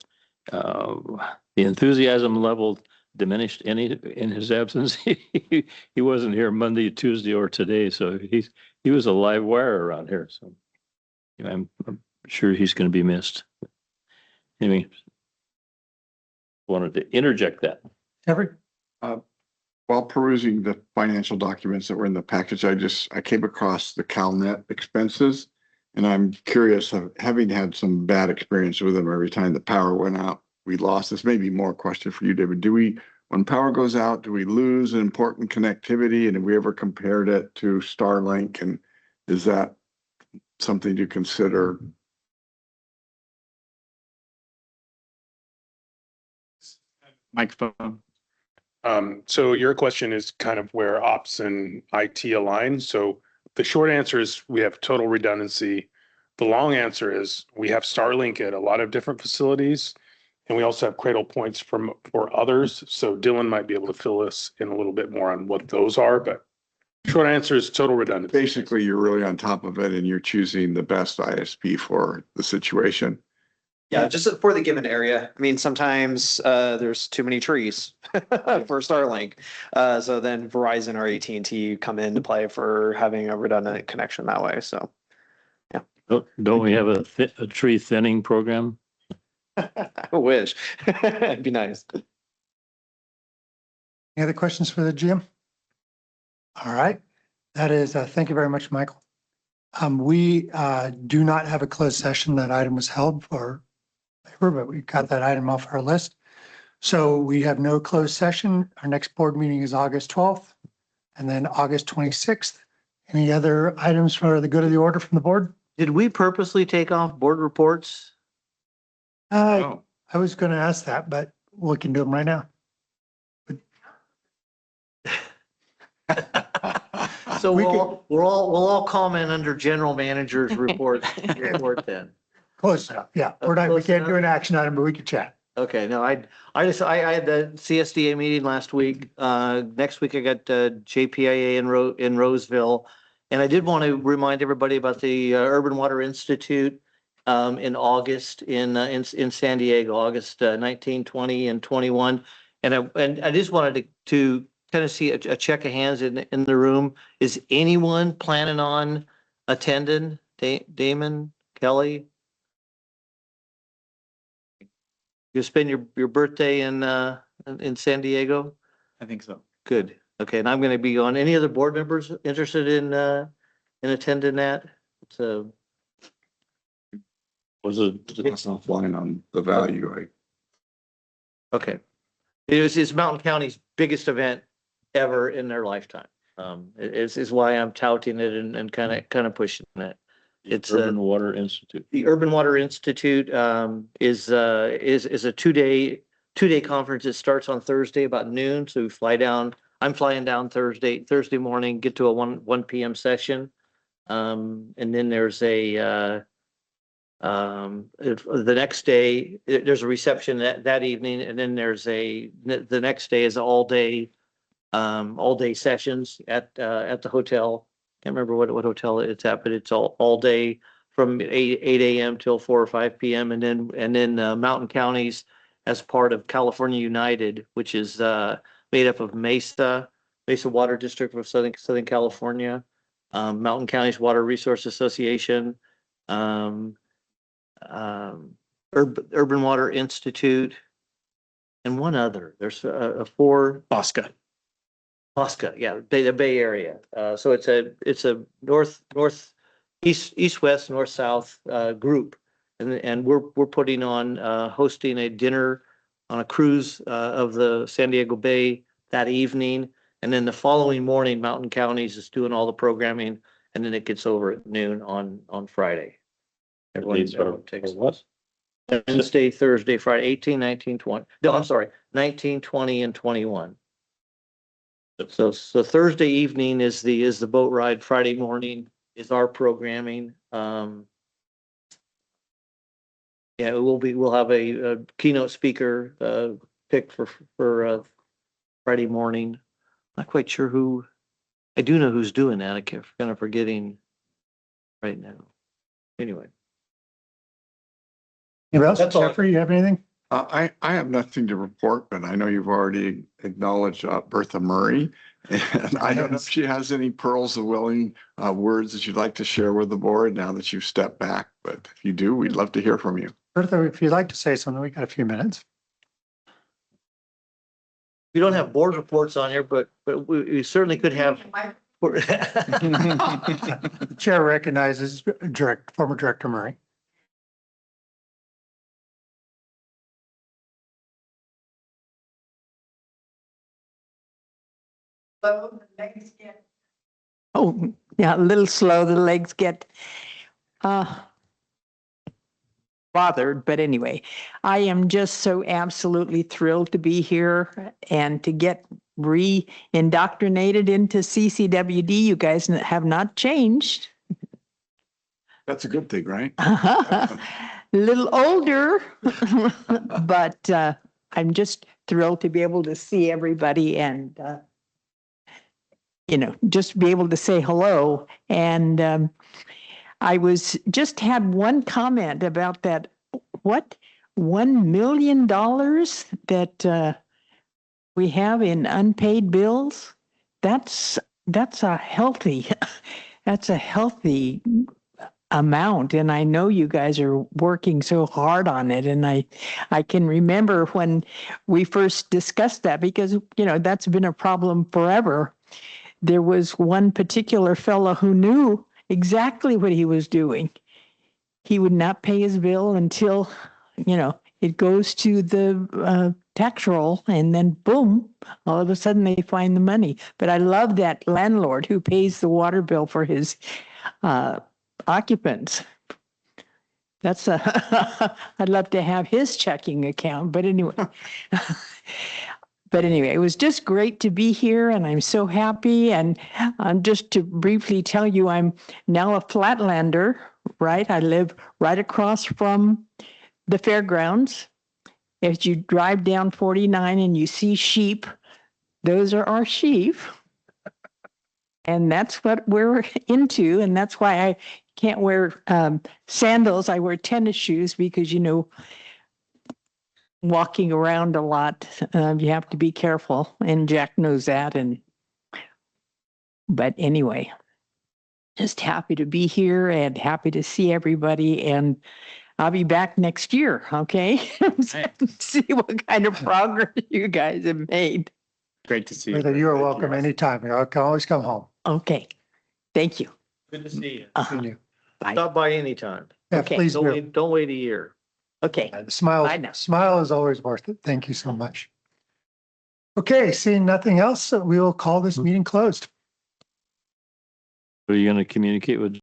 [SPEAKER 2] enthusiasm level diminished any in his absence? He wasn't here Monday, Tuesday, or today, so he was a live wire around here. So I'm sure he's going to be missed. Anyway, wanted to interject that.
[SPEAKER 1] Jeffrey?
[SPEAKER 4] While perusing the financial documents that were in the package, I came across the CalNet expenses, and I'm curious, having had some bad experience with them every time the power went out, we lost. This may be more a question for you, David. When power goes out, do we lose an important connectivity? And have we ever compared it to Starlink? And is that something to consider?
[SPEAKER 5] microphone.
[SPEAKER 9] So your question is kind of where ops and IT align. So the short answer is we have total redundancy. The long answer is we have Starlink at a lot of different facilities. And we also have Cradle points for others. So Dylan might be able to fill us in a little bit more on what those are, but short answer is total redundancy.
[SPEAKER 4] Basically, you're really on top of it and you're choosing the best ISP for the situation.
[SPEAKER 10] Yeah, just for the given area. I mean, sometimes there's too many trees for Starlink. So then Verizon or AT&T come into play for having a redundant connection that way. So
[SPEAKER 2] Don't we have a tree thinning program?
[SPEAKER 10] I wish. It'd be nice.
[SPEAKER 1] Any other questions for the GM? All right, that is, thank you very much, Michael. We do not have a closed session. That item was held for favor, but we got that item off our list. So we have no closed session. Our next board meeting is August 12th and then August 26th. Any other items for the good of the order from the board?
[SPEAKER 6] Did we purposely take off board reports?
[SPEAKER 4] Oh,
[SPEAKER 1] I was going to ask that, but we can do them right now.
[SPEAKER 6] So
[SPEAKER 1] We
[SPEAKER 6] we'll all comment under general manager's report then.
[SPEAKER 1] Close enough. Yeah, we
[SPEAKER 6] Close
[SPEAKER 1] can't do
[SPEAKER 6] enough?
[SPEAKER 1] an action item, but we could chat.
[SPEAKER 6] Okay, no, I had the CSDA meeting last week. Next week I got JPIA in Roseville. And I did want to remind everybody about the Urban Water Institute in August in San Diego, August 19, 20, and 21. And I just wanted to kind of see a check of hands in the room. Is anyone planning on attending? Damon, Kelly? You spend your birthday in San Diego?
[SPEAKER 5] I think so.
[SPEAKER 6] Good. Okay, and I'm going to be on. Any other board members interested in attending that? So
[SPEAKER 2] Was it?
[SPEAKER 4] it's not flying on the value.
[SPEAKER 6] okay, it's Mountain County's biggest event ever in their lifetime. Is why I'm touting it and kind of pushing it. It's
[SPEAKER 2] Urban Water Institute.
[SPEAKER 6] The Urban Water Institute is a two-day conference. It starts on Thursday about noon. So we fly down. I'm flying down Thursday morning, get to a 1 p.m. session. And then there's the next day, there's a reception that evening. And then the next day is all day sessions at the hotel. Can't remember what hotel it's at, but it's all day from 8 a.m. till 4 or 5 p.m. And then Mountain Counties as part of California United, which is made up of Mesa Water District of Southern California, Mountain Counties Water Resource Association, Urban Water Institute, and one other. There's a four.
[SPEAKER 5] Bosca.
[SPEAKER 6] Bosca, yeah, the Bay Area. So it's a east west north south group, and we're putting on hosting a dinner on a cruise of the San Diego Bay that evening, and then the following morning, Mountain Counties is doing all the programming, and then it gets over at noon on Friday. Everyone takes
[SPEAKER 2] what?
[SPEAKER 6] Wednesday, Thursday, Friday, 18, 19, 20. No, I'm sorry, 19, 20, and 21. So Thursday evening is the boat ride. Friday morning is our programming. Yeah, we'll have a keynote speaker picked for Friday morning. Not quite sure who. I do know who's doing that. I can't kind of forgetting right now. Anyway,
[SPEAKER 1] Anybody else?
[SPEAKER 6] That's all.
[SPEAKER 1] Jeffrey, you have anything?
[SPEAKER 4] I have nothing to report, but I know you've already acknowledged Bertha Murray. And I don't know if she has any pearls of willing words that you'd like to share with the board now that you've stepped back. But if you do, we'd love to hear from you.
[SPEAKER 1] Bertha, if you'd like to say something, we got a few minutes.
[SPEAKER 6] we don't have board reports on here, but we certainly could have.
[SPEAKER 1] The chair recognizes former Director Murray.
[SPEAKER 11] Oh, yeah, a little slow, the legs get. bothered, but anyway, I am just so absolutely thrilled to be here and to get re-indoctrinated into CCWD. You guys have not changed.
[SPEAKER 4] That's a good thing, right?
[SPEAKER 11] A little older, but I'm just thrilled to be able to see everybody and, just be able to say hello. And I just had one comment about that, what, $1 million that we have in unpaid bills? That's a healthy, that's a healthy amount. And I know you guys are working so hard on it. And I can remember when we first discussed that because, that's been a problem forever. There was one particular fellow who knew exactly what he was doing. He would not pay his bill until, it goes to the tax roll and then boom, all of a sudden they find the money. But I love that landlord who pays the water bill for his occupants. That's I'd love to have his checking account, but anyway. But anyway, it was just great to be here and I'm so happy. And just to briefly tell you, I'm now a Flatlander, right? I live right across from the fairgrounds. If you drive down 49 and you see sheep, those are our sheep. And that's what we're into. And that's why I can't wear sandals. I wear tennis shoes because, walking around a lot, you have to be careful. And Jack knows that. But anyway, just happy to be here and happy to see everybody. And I'll be back next year, okay? See what kind of progress you guys have made.
[SPEAKER 5] Great to see you.
[SPEAKER 1] Rita, you are welcome anytime. You can always come home.
[SPEAKER 11] Okay, thank you.
[SPEAKER 6] Good to see you.
[SPEAKER 11] Uh-huh.
[SPEAKER 1] And you-
[SPEAKER 11] Bye.
[SPEAKER 6] Stop by anytime.
[SPEAKER 1] Yeah,
[SPEAKER 11] Okay.
[SPEAKER 1] please
[SPEAKER 6] Don't
[SPEAKER 1] do.
[SPEAKER 6] wait, don't wait a year.
[SPEAKER 11] Okay,
[SPEAKER 1] The smile,
[SPEAKER 11] Bye now.
[SPEAKER 1] smile is always worth it. Thank you so much. Okay, seeing nothing else, we will call this meeting closed.
[SPEAKER 2] Are you going to communicate with